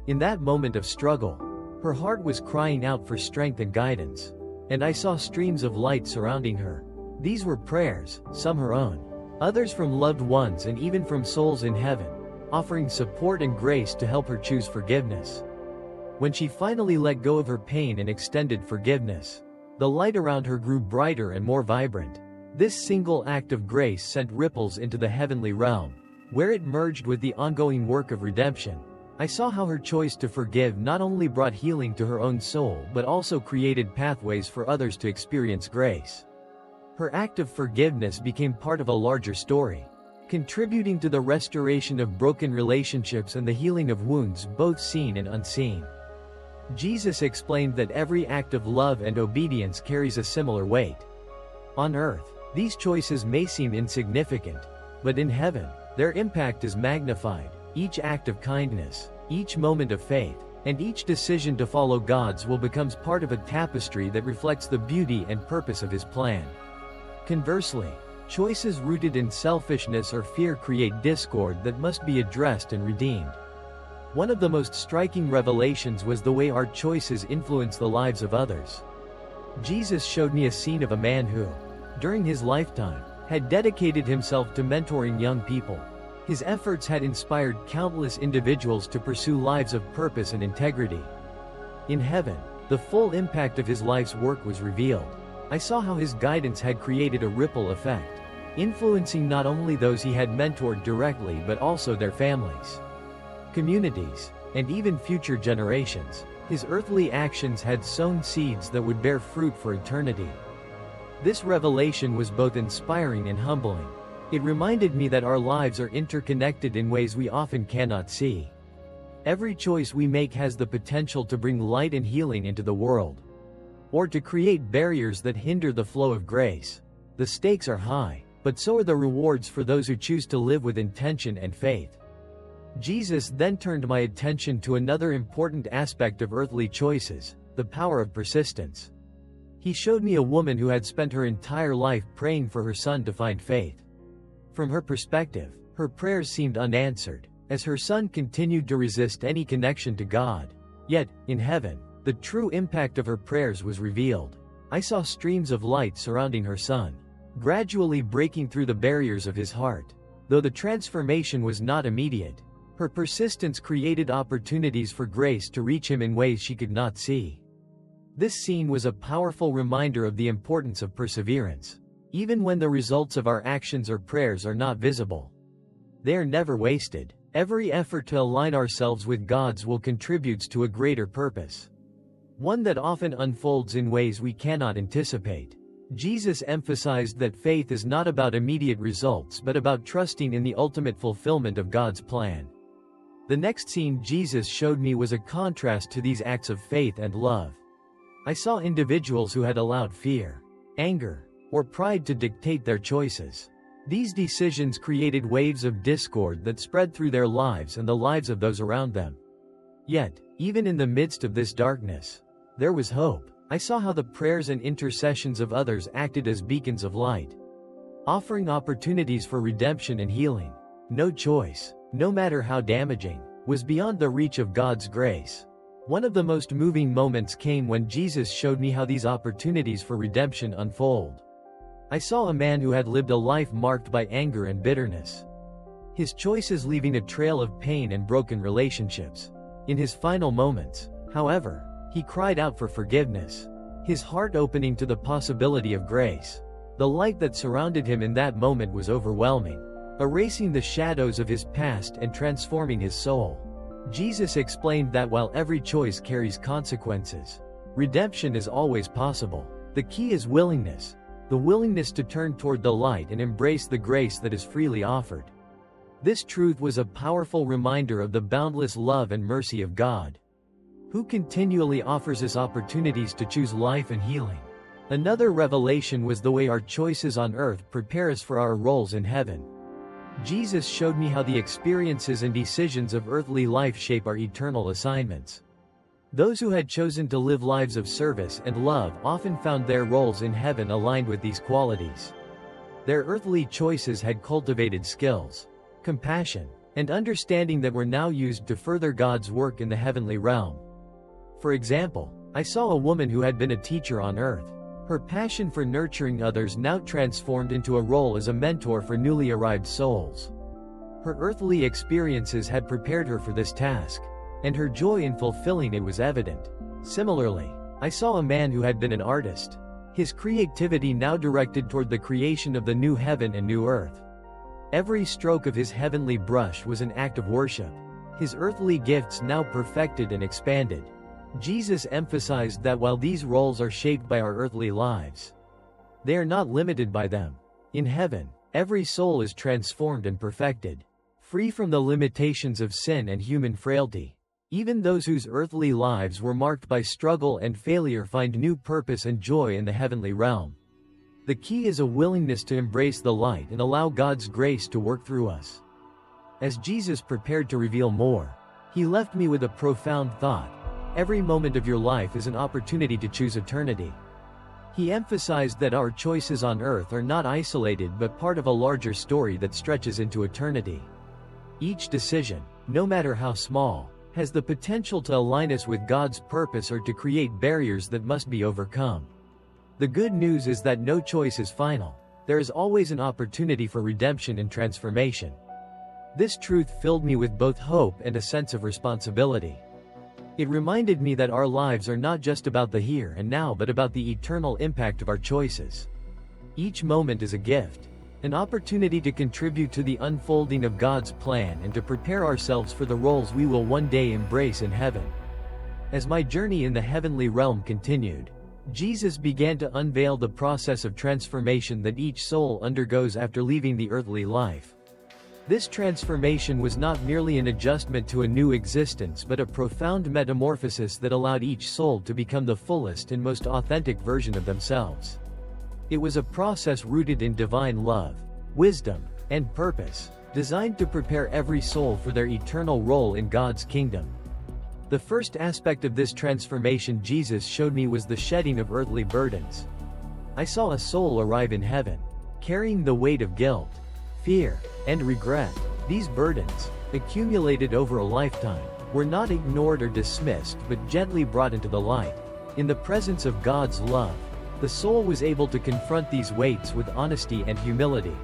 In that moment of struggle, her heart was crying out for strength and guidance, and I saw streams of light surrounding her. These were prayers, some her own, others from loved ones and even from souls in heaven, offering support and grace to help her choose forgiveness. When she finally let go of her pain and extended forgiveness, the light around her grew brighter and more vibrant. This single act of grace sent ripples into the heavenly realm, where it merged with the ongoing work of redemption. I saw how her choice to forgive not only brought healing to her own soul but also created pathways for others to experience grace. Her act of forgiveness became part of a larger story, contributing to the restoration of broken relationships and the healing of wounds both seen and unseen. Jesus explained that every act of love and obedience carries a similar weight. On earth, these choices may seem insignificant, but in heaven, their impact is magnified. Each act of kindness, each moment of faith, And each decision to follow God's will becomes part of a tapestry that reflects the beauty and purpose of His plan. Conversely, choices rooted in selfishness or fear create discord that must be addressed and redeemed. One of the most striking revelations was the way our choices influence the lives of others. Jesus showed me a scene of a man who, during his lifetime, had dedicated himself to mentoring young people. His efforts had inspired countless individuals to pursue lives of purpose and integrity. In heaven, the full impact of his life's work was revealed. I saw how his guidance had created a ripple effect, influencing not only those he had mentored directly but also their families, communities, and even future generations. His earthly actions had sown seeds that would bear fruit for eternity. This revelation was both inspiring and humbling. It reminded me that our lives are interconnected in ways we often cannot see. Every choice we make has the potential to bring light and healing into the world, or to create barriers that hinder the flow of grace. The stakes are high, but so are the rewards for those who choose to live with intention and faith. Jesus then turned my attention to another important aspect of earthly choices: the power of persistence. He showed me a woman who had spent her entire life praying for her son to find faith. From her perspective, her prayers seemed unanswered, as her son continued to resist any connection to God. Yet, in heaven, the true impact of her prayers was revealed. I saw streams of light surrounding her son, gradually breaking through the barriers of his heart. Though the transformation was not immediate, her persistence created opportunities for grace to reach him in ways she could not see. This scene was a powerful reminder of the importance of perseverance. Even when the results of our actions or prayers are not visible, they are never wasted. Every effort to align ourselves with God's will contributes to a greater purpose, one that often unfolds in ways we cannot anticipate. Jesus emphasized that faith is not about immediate results but about trusting in the ultimate fulfillment of God's plan. The next scene Jesus showed me was a contrast to these acts of faith and love. I saw individuals who had allowed fear, anger, or pride to dictate their choices. These decisions created waves of discord that spread through their lives and the lives of those around them. Yet, even in the midst of this darkness, there was hope. I saw how the prayers and intercessions of others acted as beacons of light, offering opportunities for redemption and healing. No choice, no matter how damaging, was beyond the reach of God's grace. One of the most moving moments came when Jesus showed me how these opportunities for redemption unfold. I saw a man who had lived a life marked by anger and bitterness, his choices leaving a trail of pain and broken relationships. In his final moments, however, he cried out for forgiveness, his heart opening to the possibility of grace. The light that surrounded him in that moment was overwhelming, erasing the shadows of his past and transforming his soul. Jesus explained that while every choice carries consequences, redemption is always possible. The key is willingness, the willingness to turn toward the light and embrace the grace that is freely offered. This truth was a powerful reminder of the boundless love and mercy of God, who continually offers us opportunities to choose life and healing. Another revelation was the way our choices on earth prepare us for our roles in heaven. Jesus showed me how the experiences and decisions of earthly life shape our eternal assignments. Those who had chosen to live lives of service and love often found their roles in heaven aligned with these qualities. Their earthly choices had cultivated skills, compassion, and understanding that were now used to further God's work in the heavenly realm. For example, I saw a woman who had been a teacher on earth. Her passion for nurturing others now transformed into a role as a mentor for newly arrived souls. Her earthly experiences had prepared her for this task, and her joy in fulfilling it was evident. Similarly, I saw a man who had been an artist, his creativity now directed toward the creation of the new heaven and new earth. Every stroke of his heavenly brush was an act of worship, his earthly gifts now perfected and expanded. Jesus emphasized that while these roles are shaped by our earthly lives, they are not limited by them. In heaven, every soul is transformed and perfected, free from the limitations of sin and human frailty. Even those whose earthly lives were marked by struggle and failure find new purpose and joy in the heavenly realm. The key is a willingness to embrace the light and allow God's grace to work through us. As Jesus prepared to reveal more, He left me with a profound thought. Every moment of your life is an opportunity to choose eternity. He emphasized that our choices on earth are not isolated but part of a larger story that stretches into eternity. Each decision, no matter how small, has the potential to align us with God's purpose or to create barriers that must be overcome. The good news is that no choice is final. There is always an opportunity for redemption and transformation. This truth filled me with both hope and a sense of responsibility. It reminded me that our lives are not just about the here and now but about the eternal impact of our choices. Each moment is a gift, an opportunity to contribute to the unfolding of God's plan and to prepare ourselves for the roles we will one day embrace in heaven. As my journey in the heavenly realm continued, Jesus began to unveil the process of transformation that each soul undergoes after leaving the earthly life. This transformation was not merely an adjustment to a new existence but a profound metamorphosis that allowed each soul to become the fullest and most authentic version of themselves. It was a process rooted in divine love, wisdom, and purpose, designed to prepare every soul for their eternal role in God's kingdom. The first aspect of this transformation Jesus showed me was the shedding of earthly burdens. I saw a soul arrive in heaven, carrying the weight of guilt, fear, and regret. These burdens, accumulated over a lifetime, were not ignored or dismissed but gently brought into the light. In the presence of God's love, the soul was able to confront these weights with honesty and humility.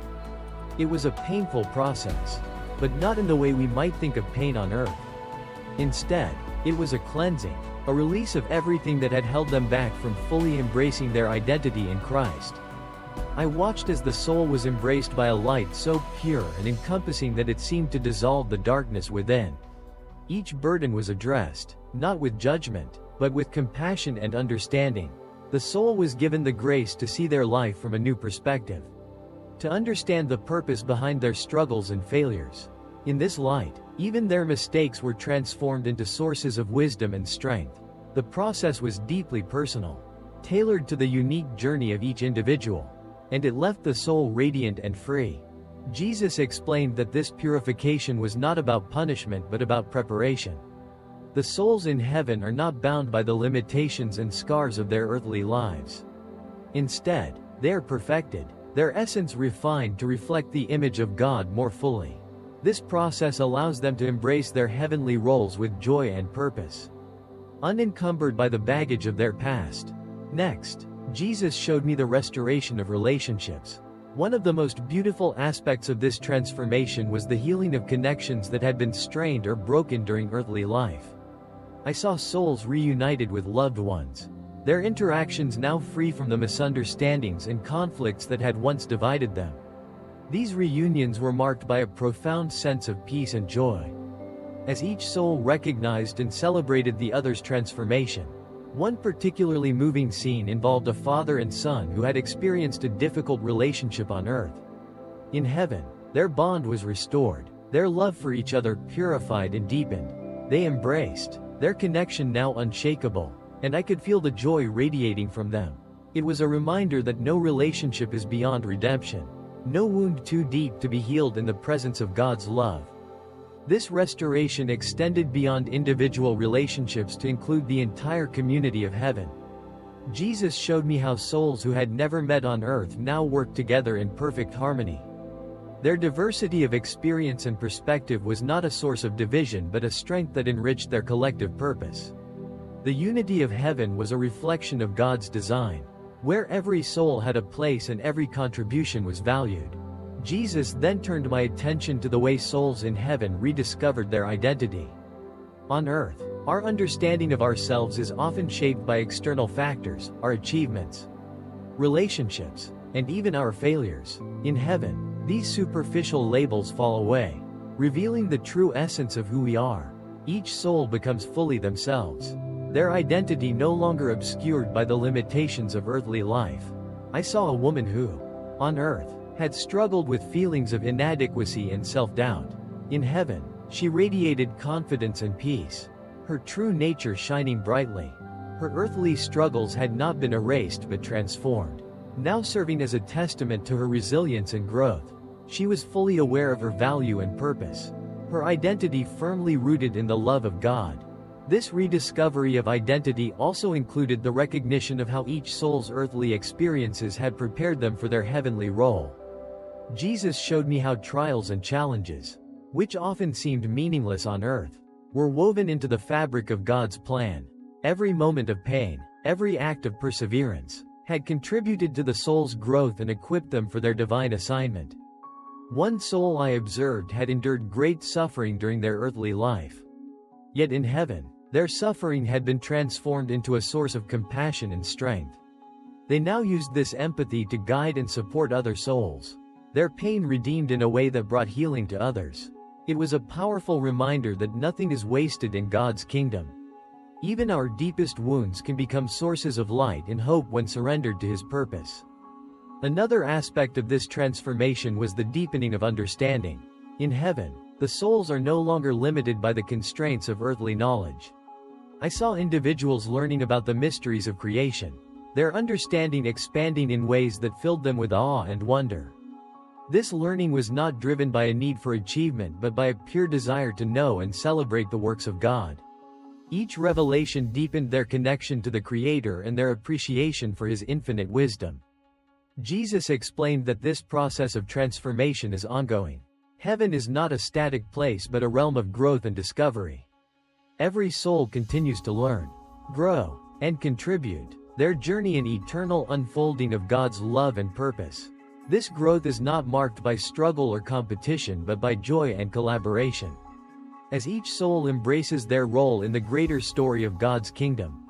It was a painful process, but not in the way we might think of pain on earth. Instead, it was a cleansing, a release of everything that had held them back from fully embracing their identity in Christ. I watched as the soul was embraced by a light so pure and encompassing that it seemed to dissolve the darkness within. Each burden was addressed, not with judgment, but with compassion and understanding. The soul was given the grace to see their life from a new perspective, to understand the purpose behind their struggles and failures. In this light, even their mistakes were transformed into sources of wisdom and strength. The process was deeply personal, tailored to the unique journey of each individual, and it left the soul radiant and free. Jesus explained that this purification was not about punishment but about preparation. The souls in heaven are not bound by the limitations and scars of their earthly lives. Instead, they are perfected, their essence refined to reflect the image of God more fully. This process allows them to embrace their heavenly roles with joy and purpose, unencumbered by the baggage of their past. Next, Jesus showed me the restoration of relationships. One of the most beautiful aspects of this transformation was the healing of connections that had been strained or broken during earthly life. I saw souls reunited with loved ones, their interactions now free from the misunderstandings and conflicts that had once divided them. These reunions were marked by a profound sense of peace and joy, as each soul recognized and celebrated the other's transformation. One particularly moving scene involved a father and son who had experienced a difficult relationship on earth. In heaven, their bond was restored, their love for each other purified and deepened. They embraced, their connection now unshakable, and I could feel the joy radiating from them. It was a reminder that no relationship is beyond redemption, no wound too deep to be healed in the presence of God's love. This restoration extended beyond individual relationships to include the entire community of heaven. Jesus showed me how souls who had never met on earth now worked together in perfect harmony. Their diversity of experience and perspective was not a source of division but a strength that enriched their collective purpose. The unity of heaven was a reflection of God's design, where every soul had a place and every contribution was valued. Jesus then turned my attention to the way souls in heaven rediscovered their identity. On earth, our understanding of ourselves is often shaped by external factors, our achievements, relationships, and even our failures. In heaven, these superficial labels fall away, revealing the true essence of who we are. Each soul becomes fully themselves, their identity no longer obscured by the limitations of earthly life. I saw a woman who, on earth, had struggled with feelings of inadequacy and self-doubt. In heaven, she radiated confidence and peace, her true nature shining brightly. Her earthly struggles had not been erased but transformed, now serving as a testament to her resilience and growth. She was fully aware of her value and purpose, her identity firmly rooted in the love of God. This rediscovery of identity also included the recognition of how each soul's earthly experiences had prepared them for their heavenly role. Jesus showed me how trials and challenges, which often seemed meaningless on earth, were woven into the fabric of God's plan. Every moment of pain, every act of perseverance, had contributed to the soul's growth and equipped them for their divine assignment. One soul I observed had endured great suffering during their earthly life. Yet in heaven, their suffering had been transformed into a source of compassion and strength. They now used this empathy to guide and support other souls, their pain redeemed in a way that brought healing to others. It was a powerful reminder that nothing is wasted in God's kingdom. Even our deepest wounds can become sources of light and hope when surrendered to His purpose. Another aspect of this transformation was the deepening of understanding. In heaven, the souls are no longer limited by the constraints of earthly knowledge. I saw individuals learning about the mysteries of creation, their understanding expanding in ways that filled them with awe and wonder. This learning was not driven by a need for achievement but by a pure desire to know and celebrate the works of God. Each revelation deepened their connection to the Creator and their appreciation for His infinite wisdom. Jesus explained that this process of transformation is ongoing. Heaven is not a static place but a realm of growth and discovery. Every soul continues to learn, grow, and contribute, their journey in eternal unfolding of God's love and purpose. This growth is not marked by struggle or competition but by joy and collaboration. As each soul embraces their role in the greater story of God's kingdom.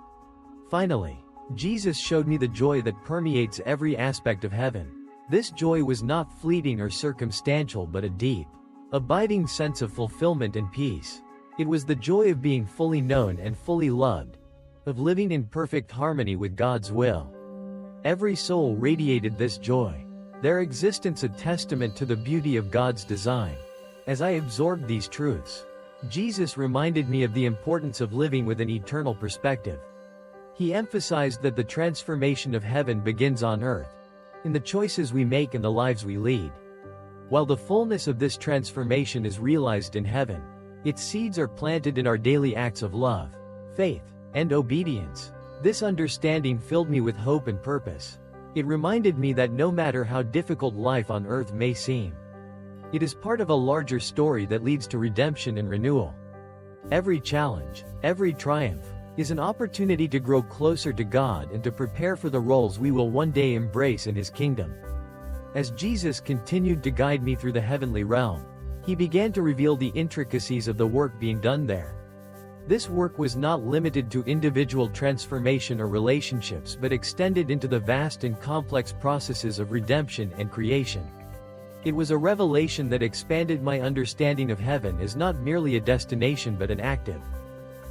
Finally, Jesus showed me the joy that permeates every aspect of heaven. This joy was not fleeting or circumstantial but a deep, abiding sense of fulfillment and peace. It was the joy of being fully known and fully loved, of living in perfect harmony with God's will. Every soul radiated this joy, their existence a testament to the beauty of God's design. As I absorbed these truths, Jesus reminded me of the importance of living with an eternal perspective. He emphasized that the transformation of heaven begins on earth, in the choices we make and the lives we lead. While the fullness of this transformation is realized in heaven, its seeds are planted in our daily acts of love, faith, and obedience. This understanding filled me with hope and purpose. It reminded me that no matter how difficult life on earth may seem, it is part of a larger story that leads to redemption and renewal. Every challenge, every triumph, is an opportunity to grow closer to God and to prepare for the roles we will one day embrace in His kingdom. As Jesus continued to guide me through the heavenly realm, He began to reveal the intricacies of the work being done there. This work was not limited to individual transformation or relationships but extended into the vast and complex processes of redemption and creation. It was a revelation that expanded my understanding of heaven as not merely a destination but an active,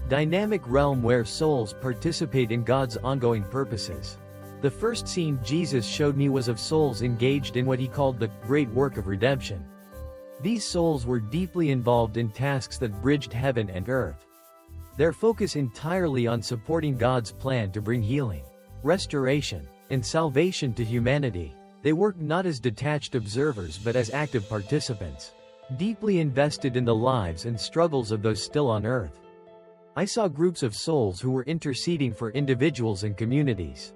dynamic realm where souls participate in God's ongoing purposes. The first scene Jesus showed me was of souls engaged in what He called the great work of redemption. These souls were deeply involved in tasks that bridged heaven and earth, their focus entirely on supporting God's plan to bring healing, restoration, and salvation to humanity. They worked not as detached observers but as active participants, deeply invested in the lives and struggles of those still on earth. I saw groups of souls who were interceding for individuals and communities,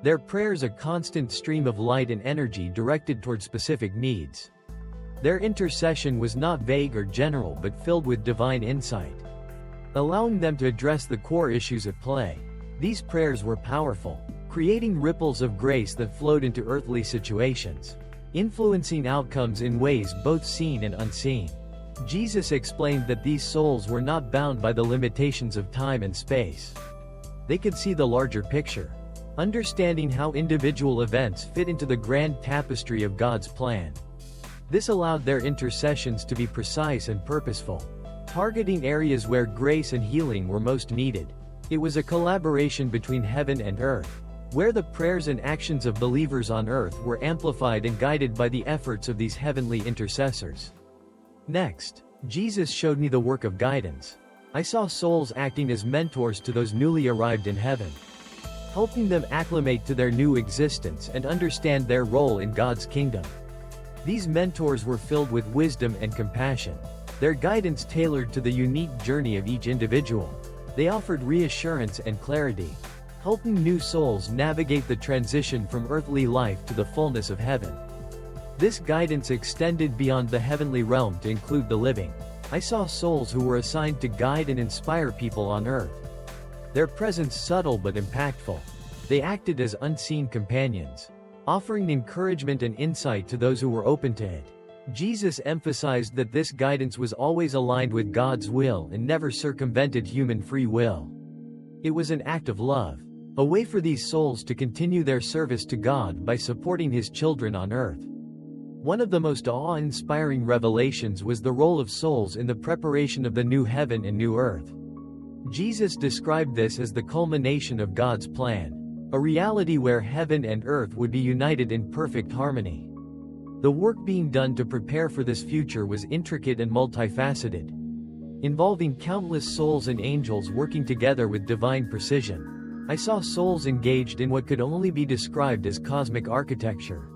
their prayers a constant stream of light and energy directed toward specific needs. Their intercession was not vague or general but filled with divine insight, allowing them to address the core issues at play. These prayers were powerful, creating ripples of grace that flowed into earthly situations, influencing outcomes in ways both seen and unseen. Jesus explained that these souls were not bound by the limitations of time and space. They could see the larger picture, understanding how individual events fit into the grand tapestry of God's plan. This allowed their intercessions to be precise and purposeful, targeting areas where grace and healing were most needed. It was a collaboration between heaven and earth, where the prayers and actions of believers on earth were amplified and guided by the efforts of these heavenly intercessors. Next, Jesus showed me the work of guidance. I saw souls acting as mentors to those newly arrived in heaven, helping them acclimate to their new existence and understand their role in God's kingdom. These mentors were filled with wisdom and compassion, their guidance tailored to the unique journey of each individual. They offered reassurance and clarity, helping new souls navigate the transition from earthly life to the fullness of heaven. This guidance extended beyond the heavenly realm to include the living. I saw souls who were assigned to guide and inspire people on earth. Their presence subtle but impactful. They acted as unseen companions, offering encouragement and insight to those who were open to it. Jesus emphasized that this guidance was always aligned with God's will and never circumvented human free will. It was an act of love, a way for these souls to continue their service to God by supporting His children on earth. One of the most awe-inspiring revelations was the role of souls in the preparation of the new heaven and new earth. Jesus described this as the culmination of God's plan, a reality where heaven and earth would be united in perfect harmony. The work being done to prepare for this future was intricate and multifaceted, involving countless souls and angels working together with divine precision. I saw souls engaged in what could only be described as cosmic architecture.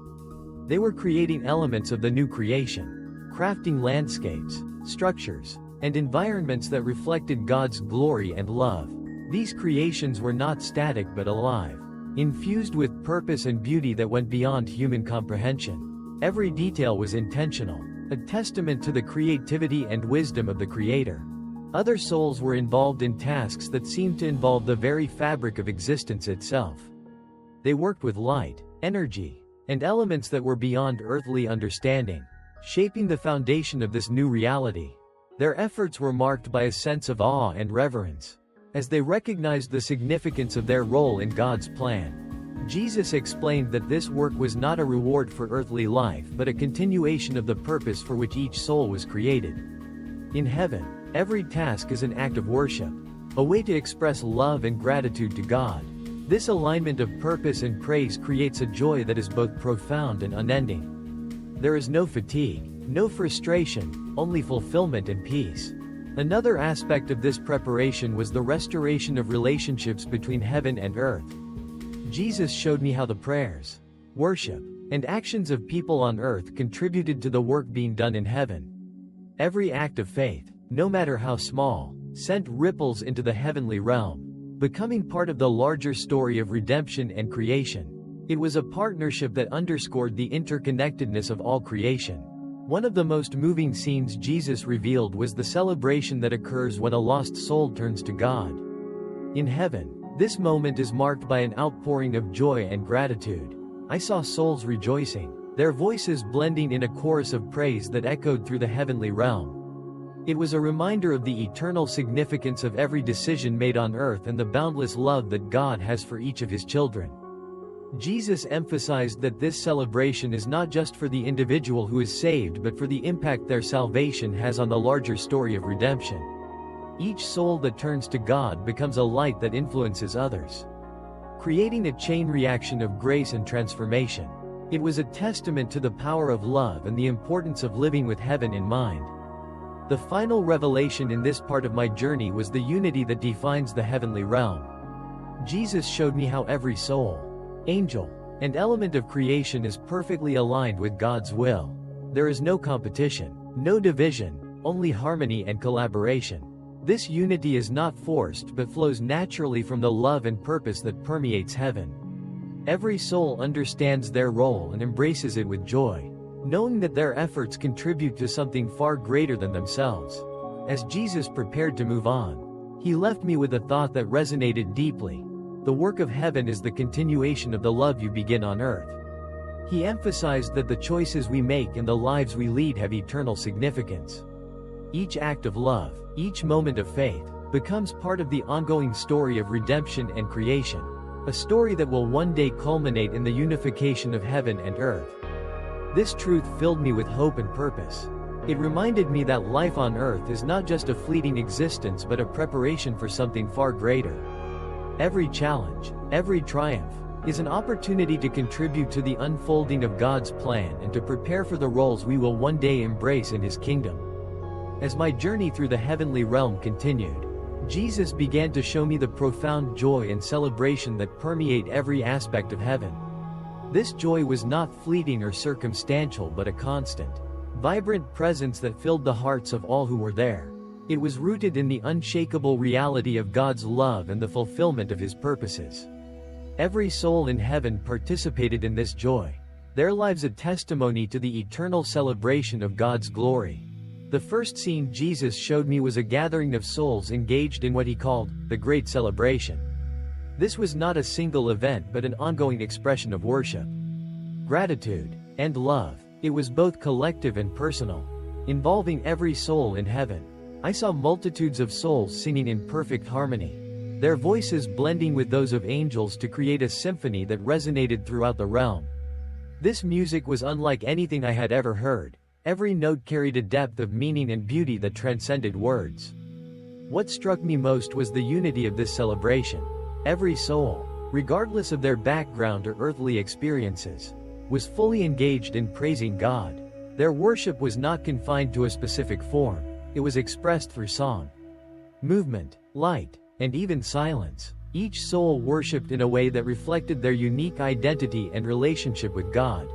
They were creating elements of the new creation, crafting landscapes, structures, and environments that reflected God's glory and love. These creations were not static but alive, infused with purpose and beauty that went beyond human comprehension. Every detail was intentional, a testament to the creativity and wisdom of the Creator. Other souls were involved in tasks that seemed to involve the very fabric of existence itself. They worked with light, energy, and elements that were beyond earthly understanding, shaping the foundation of this new reality. Their efforts were marked by a sense of awe and reverence, as they recognized the significance of their role in God's plan. Jesus explained that this work was not a reward for earthly life but a continuation of the purpose for which each soul was created. In heaven, every task is an act of worship, a way to express love and gratitude to God. This alignment of purpose and praise creates a joy that is both profound and unending. There is no fatigue, no frustration, only fulfillment and peace. Another aspect of this preparation was the restoration of relationships between heaven and earth. Jesus showed me how the prayers, worship, and actions of people on earth contributed to the work being done in heaven. Every act of faith, no matter how small, sent ripples into the heavenly realm, becoming part of the larger story of redemption and creation. It was a partnership that underscored the interconnectedness of all creation. One of the most moving scenes Jesus revealed was the celebration that occurs when a lost soul turns to God. In heaven, this moment is marked by an outpouring of joy and gratitude. I saw souls rejoicing, their voices blending in a chorus of praise that echoed through the heavenly realm. It was a reminder of the eternal significance of every decision made on earth and the boundless love that God has for each of His children. Jesus emphasized that this celebration is not just for the individual who is saved but for the impact their salvation has on the larger story of redemption. Each soul that turns to God becomes a light that influences others, creating a chain reaction of grace and transformation. It was a testament to the power of love and the importance of living with heaven in mind. The final revelation in this part of my journey was the unity that defines the heavenly realm. Jesus showed me how every soul, angel, and element of creation is perfectly aligned with God's will. There is no competition, no division, only harmony and collaboration. This unity is not forced but flows naturally from the love and purpose that permeates heaven. Every soul understands their role and embraces it with joy, knowing that their efforts contribute to something far greater than themselves. As Jesus prepared to move on, He left me with a thought that resonated deeply. The work of heaven is the continuation of the love you begin on earth. He emphasized that the choices we make and the lives we lead have eternal significance. Each act of love, each moment of faith, becomes part of the ongoing story of redemption and creation, a story that will one day culminate in the unification of heaven and earth. This truth filled me with hope and purpose. It reminded me that life on earth is not just a fleeting existence but a preparation for something far greater. Every challenge, every triumph, is an opportunity to contribute to the unfolding of God's plan and to prepare for the roles we will one day embrace in His kingdom. As my journey through the heavenly realm continued, Jesus began to show me the profound joy and celebration that permeate every aspect of heaven. This joy was not fleeting or circumstantial but a constant, vibrant presence that filled the hearts of all who were there. It was rooted in the unshakable reality of God's love and the fulfillment of His purposes. Every soul in heaven participated in this joy, their lives a testimony to the eternal celebration of God's glory. The first scene Jesus showed me was a gathering of souls engaged in what He called the Great Celebration. This was not a single event but an ongoing expression of worship, gratitude, and love. It was both collective and personal, involving every soul in heaven. I saw multitudes of souls singing in perfect harmony, their voices blending with those of angels to create a symphony that resonated throughout the realm. This music was unlike anything I had ever heard. Every note carried a depth of meaning and beauty that transcended words. What struck me most was the unity of this celebration. Every soul, regardless of their background or earthly experiences, was fully engaged in praising God. Their worship was not confined to a specific form. It was expressed through song, movement, light, and even silence. Each soul worshipped in a way that reflected their unique identity and relationship with God.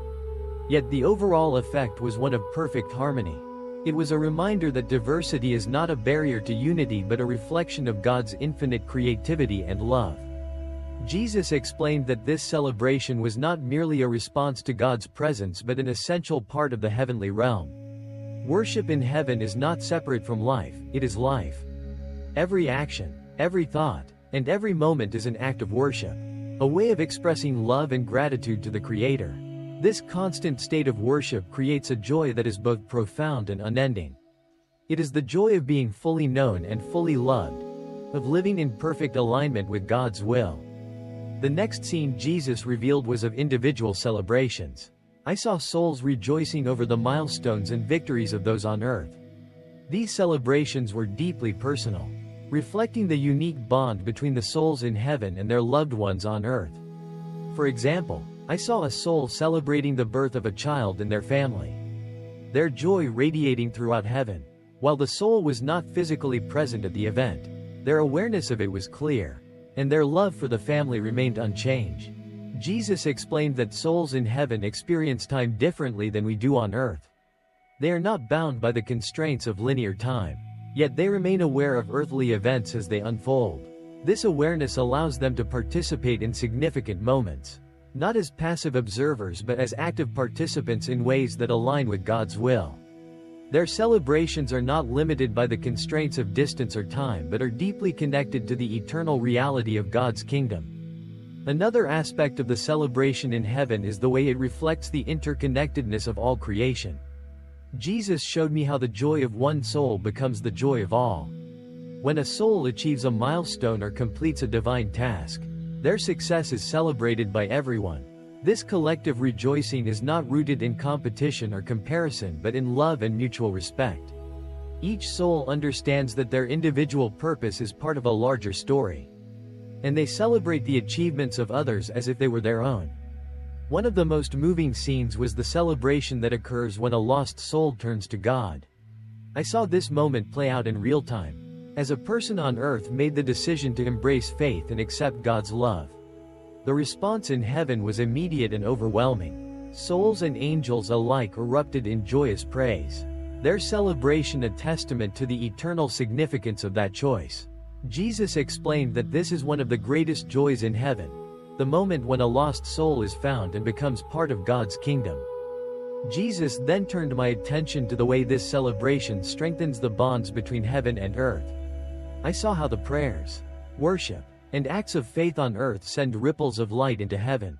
Yet the overall effect was one of perfect harmony. It was a reminder that diversity is not a barrier to unity but a reflection of God's infinite creativity and love. Jesus explained that this celebration was not merely a response to God's presence but an essential part of the heavenly realm. Worship in heaven is not separate from life, it is life. Every action, every thought, and every moment is an act of worship, a way of expressing love and gratitude to the Creator. This constant state of worship creates a joy that is both profound and unending. It is the joy of being fully known and fully loved, of living in perfect alignment with God's will. The next scene Jesus revealed was of individual celebrations. I saw souls rejoicing over the milestones and victories of those on earth. These celebrations were deeply personal, reflecting the unique bond between the souls in heaven and their loved ones on earth. For example, I saw a soul celebrating the birth of a child in their family, their joy radiating throughout heaven. While the soul was not physically present at the event, their awareness of it was clear, and their love for the family remained unchanged. Jesus explained that souls in heaven experience time differently than we do on earth. They are not bound by the constraints of linear time, yet they remain aware of earthly events as they unfold. This awareness allows them to participate in significant moments, not as passive observers but as active participants in ways that align with God's will. Their celebrations are not limited by the constraints of distance or time but are deeply connected to the eternal reality of God's kingdom. Another aspect of the celebration in heaven is the way it reflects the interconnectedness of all creation. Jesus showed me how the joy of one soul becomes the joy of all. When a soul achieves a milestone or completes a divine task, their success is celebrated by everyone. This collective rejoicing is not rooted in competition or comparison but in love and mutual respect. Each soul understands that their individual purpose is part of a larger story, and they celebrate the achievements of others as if they were their own. One of the most moving scenes was the celebration that occurs when a lost soul turns to God. I saw this moment play out in real time, as a person on earth made the decision to embrace faith and accept God's love. The response in heaven was immediate and overwhelming. Souls and angels alike erupted in joyous praise, their celebration a testament to the eternal significance of that choice. Jesus explained that this is one of the greatest joys in heaven, the moment when a lost soul is found and becomes part of God's kingdom. Jesus then turned my attention to the way this celebration strengthens the bonds between heaven and earth. I saw how the prayers, worship, and acts of faith on earth send ripples of light into heaven,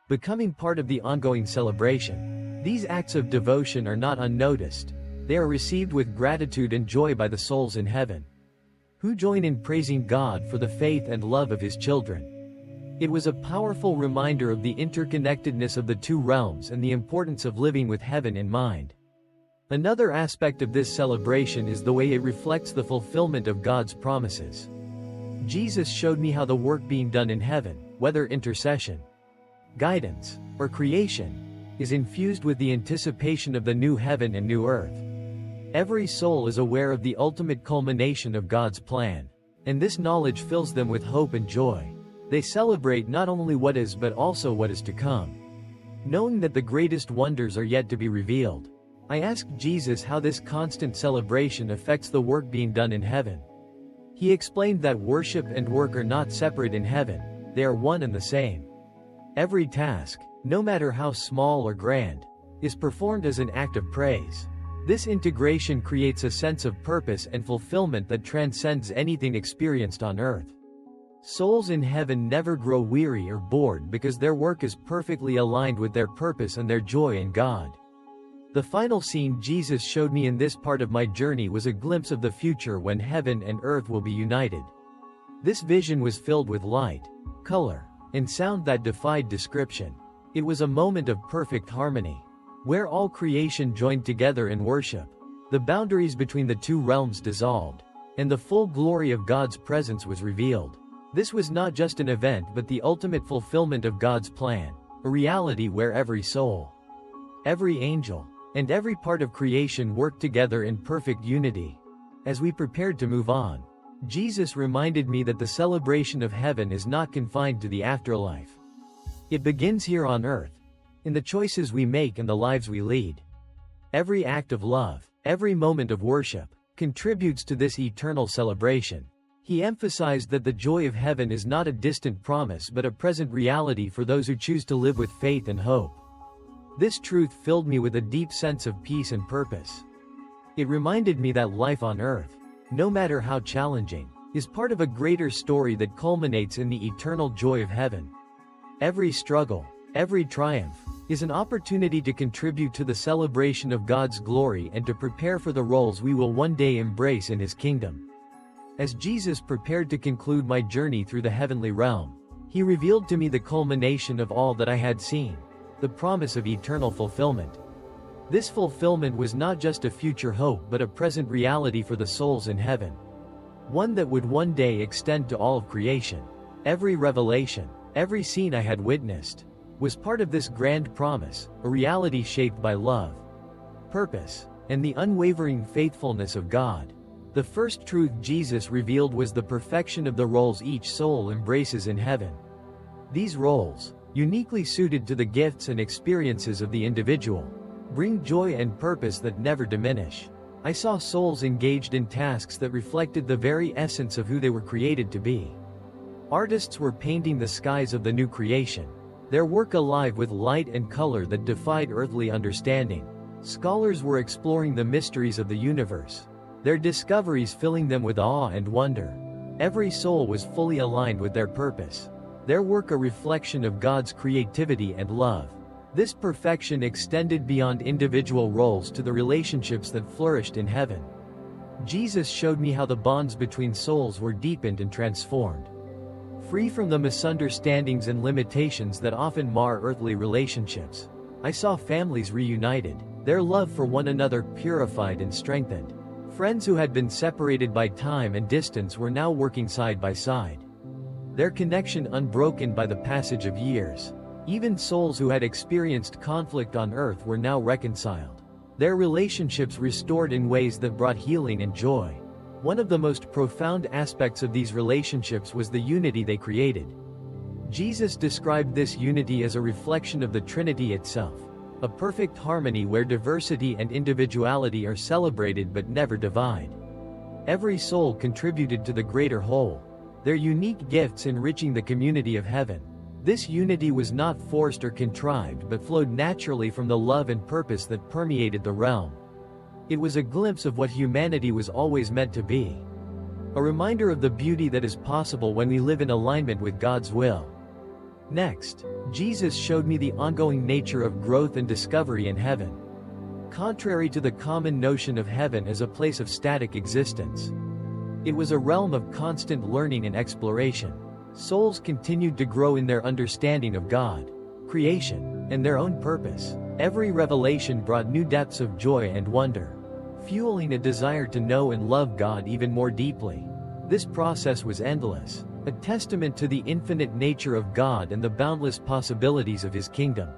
becoming part of the ongoing celebration. These acts of devotion are not unnoticed. They are received with gratitude and joy by the souls in heaven, who join in praising God for the faith and love of His children. It was a powerful reminder of the interconnectedness of the two realms and the importance of living with heaven in mind. Another aspect of this celebration is the way it reflects the fulfillment of God's promises. Jesus showed me how the work being done in heaven, whether intercession, guidance, or creation, is infused with the anticipation of the new heaven and new earth. Every soul is aware of the ultimate culmination of God's plan, and this knowledge fills them with hope and joy. They celebrate not only what is but also what is to come, knowing that the greatest wonders are yet to be revealed. I asked Jesus how this constant celebration affects the work being done in heaven. He explained that worship and work are not separate in heaven, they are one and the same. Every task, no matter how small or grand, is performed as an act of praise. This integration creates a sense of purpose and fulfillment that transcends anything experienced on earth. Souls in heaven never grow weary or bored because their work is perfectly aligned with their purpose and their joy in God. The final scene Jesus showed me in this part of my journey was a glimpse of the future when heaven and earth will be united. This vision was filled with light, color, and sound that defied description. It was a moment of perfect harmony, where all creation joined together in worship. The boundaries between the two realms dissolved, and the full glory of God's presence was revealed. This was not just an event but the ultimate fulfillment of God's plan, a reality where every soul, every angel, and every part of creation worked together in perfect unity. As we prepared to move on, Jesus reminded me that the celebration of heaven is not confined to the afterlife. It begins here on earth, in the choices we make and the lives we lead. Every act of love, every moment of worship, contributes to this eternal celebration. He emphasized that the joy of heaven is not a distant promise but a present reality for those who choose to live with faith and hope. This truth filled me with a deep sense of peace and purpose. It reminded me that life on earth, no matter how challenging, is part of a greater story that culminates in the eternal joy of heaven. Every struggle, every triumph, is an opportunity to contribute to the celebration of God's glory and to prepare for the roles we will one day embrace in His kingdom. As Jesus prepared to conclude my journey through the heavenly realm, He revealed to me the culmination of all that I had seen, the promise of eternal fulfillment. This fulfillment was not just a future hope but a present reality for the souls in heaven. One that would one day extend to all of creation. Every revelation, every scene I had witnessed, was part of this grand promise, a reality shaped by love, purpose, and the unwavering faithfulness of God. The first truth Jesus revealed was the perfection of the roles each soul embraces in heaven. These roles, uniquely suited to the gifts and experiences of the individual, bring joy and purpose that never diminish. I saw souls engaged in tasks that reflected the very essence of who they were created to be. Artists were painting the skies of the new creation, their work alive with light and color that defied earthly understanding. Scholars were exploring the mysteries of the universe, their discoveries filling them with awe and wonder. Every soul was fully aligned with their purpose, their work a reflection of God's creativity and love. This perfection extended beyond individual roles to the relationships that flourished in heaven. Jesus showed me how the bonds between souls were deepened and transformed. Free from the misunderstandings and limitations that often mar earthly relationships, I saw families reunited, their love for one another purified and strengthened. Friends who had been separated by time and distance were now working side by side, their connection unbroken by the passage of years. Even souls who had experienced conflict on earth were now reconciled, their relationships restored in ways that brought healing and joy. One of the most profound aspects of these relationships was the unity they created. Jesus described this unity as a reflection of the Trinity itself, a perfect harmony where diversity and individuality are celebrated but never divide. Every soul contributed to the greater whole, their unique gifts enriching the community of heaven. This unity was not forced or contrived but flowed naturally from the love and purpose that permeated the realm. It was a glimpse of what humanity was always meant to be. A reminder of the beauty that is possible when we live in alignment with God's will. Next, Jesus showed me the ongoing nature of growth and discovery in heaven. Contrary to the common notion of heaven as a place of static existence, it was a realm of constant learning and exploration. Souls continued to grow in their understanding of God, creation, and their own purpose. Every revelation brought new depths of joy and wonder, fueling a desire to know and love God even more deeply. This process was endless, a testament to the infinite nature of God and the boundless possibilities of His kingdom.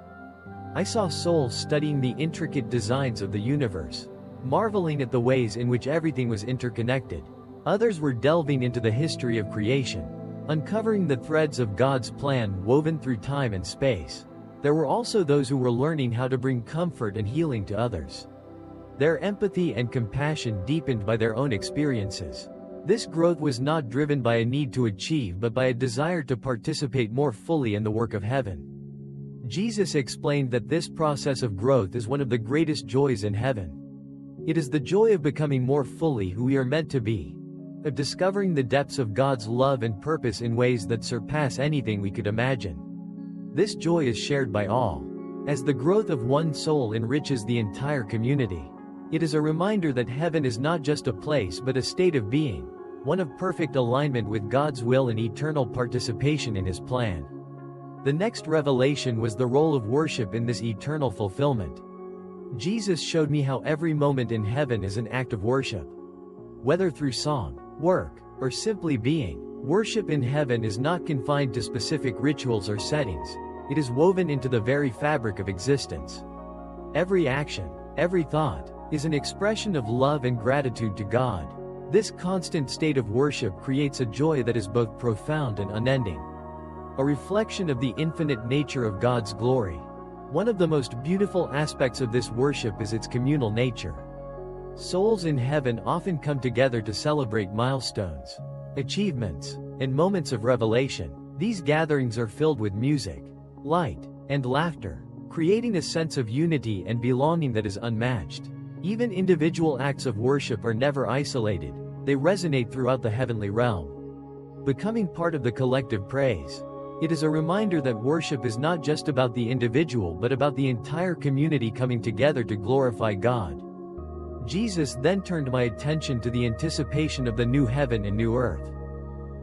I saw souls studying the intricate designs of the universe, marveling at the ways in which everything was interconnected. Others were delving into the history of creation, uncovering the threads of God's plan woven through time and space. There were also those who were learning how to bring comfort and healing to others, Their empathy and compassion deepened by their own experiences. This growth was not driven by a need to achieve but by a desire to participate more fully in the work of heaven. Jesus explained that this process of growth is one of the greatest joys in heaven. It is the joy of becoming more fully who we are meant to be, of discovering the depths of God's love and purpose in ways that surpass anything we could imagine. This joy is shared by all, as the growth of one soul enriches the entire community. It is a reminder that heaven is not just a place but a state of being, one of perfect alignment with God's will and eternal participation in His plan. The next revelation was the role of worship in this eternal fulfillment. Jesus showed me how every moment in heaven is an act of worship. Whether through song, work, or simply being, worship in heaven is not confined to specific rituals or settings. It is woven into the very fabric of existence. Every action, every thought, is an expression of love and gratitude to God. This constant state of worship creates a joy that is both profound and unending, a reflection of the infinite nature of God's glory. One of the most beautiful aspects of this worship is its communal nature. Souls in heaven often come together to celebrate milestones, achievements, and moments of revelation. These gatherings are filled with music, light, and laughter, creating a sense of unity and belonging that is unmatched. Even individual acts of worship are never isolated, they resonate throughout the heavenly realm, becoming part of the collective praise. It is a reminder that worship is not just about the individual but about the entire community coming together to glorify God. Jesus then turned my attention to the anticipation of the new heaven and new earth.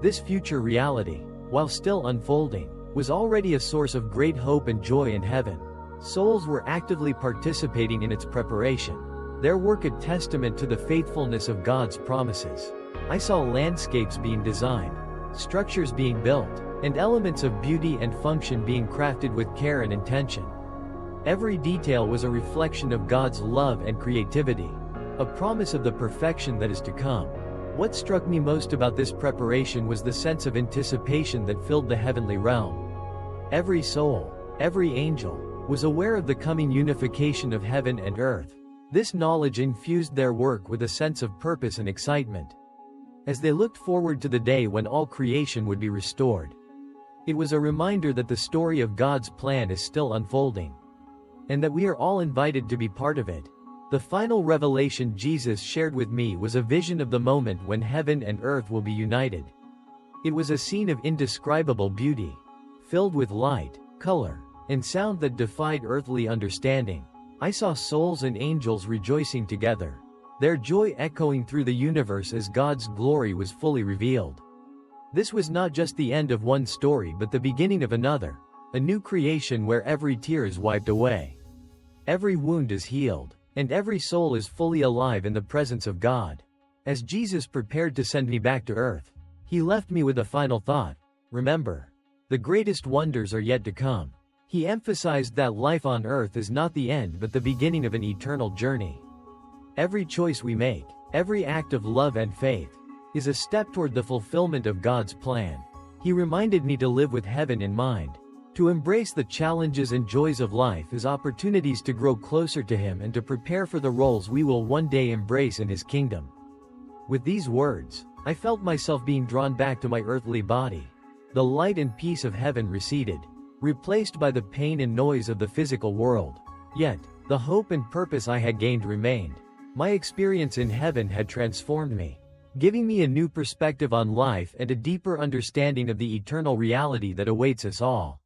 This future reality, while still unfolding, was already a source of great hope and joy in heaven. Souls were actively participating in its preparation, their work a testament to the faithfulness of God's promises. I saw landscapes being designed, structures being built, and elements of beauty and function being crafted with care and intention. Every detail was a reflection of God's love and creativity, a promise of the perfection that is to come. What struck me most about this preparation was the sense of anticipation that filled the heavenly realm. Every soul, every angel, was aware of the coming unification of heaven and earth. This knowledge infused their work with a sense of purpose and excitement, as they looked forward to the day when all creation would be restored. It was a reminder that the story of God's plan is still unfolding, and that we are all invited to be part of it. The final revelation Jesus shared with me was a vision of the moment when heaven and earth will be united. It was a scene of indescribable beauty, filled with light, color, and sound that defied earthly understanding. I saw souls and angels rejoicing together, their joy echoing through the universe as God's glory was fully revealed. This was not just the end of one story but the beginning of another, a new creation where every tear is wiped away, every wound is healed, and every soul is fully alive in the presence of God. As Jesus prepared to send me back to earth, He left me with a final thought: remember, the greatest wonders are yet to come. He emphasized that life on earth is not the end but the beginning of an eternal journey. Every choice we make, every act of love and faith, is a step toward the fulfillment of God's plan. He reminded me to live with heaven in mind, to embrace the challenges and joys of life as opportunities to grow closer to Him and to prepare for the roles we will one day embrace in His kingdom. With these words, I felt myself being drawn back to my earthly body. The light and peace of heaven receded, replaced by the pain and noise of the physical world. Yet, the hope and purpose I had gained remained. My experience in heaven had transformed me, giving me a new perspective on life and a deeper understanding of the eternal reality that awaits us all.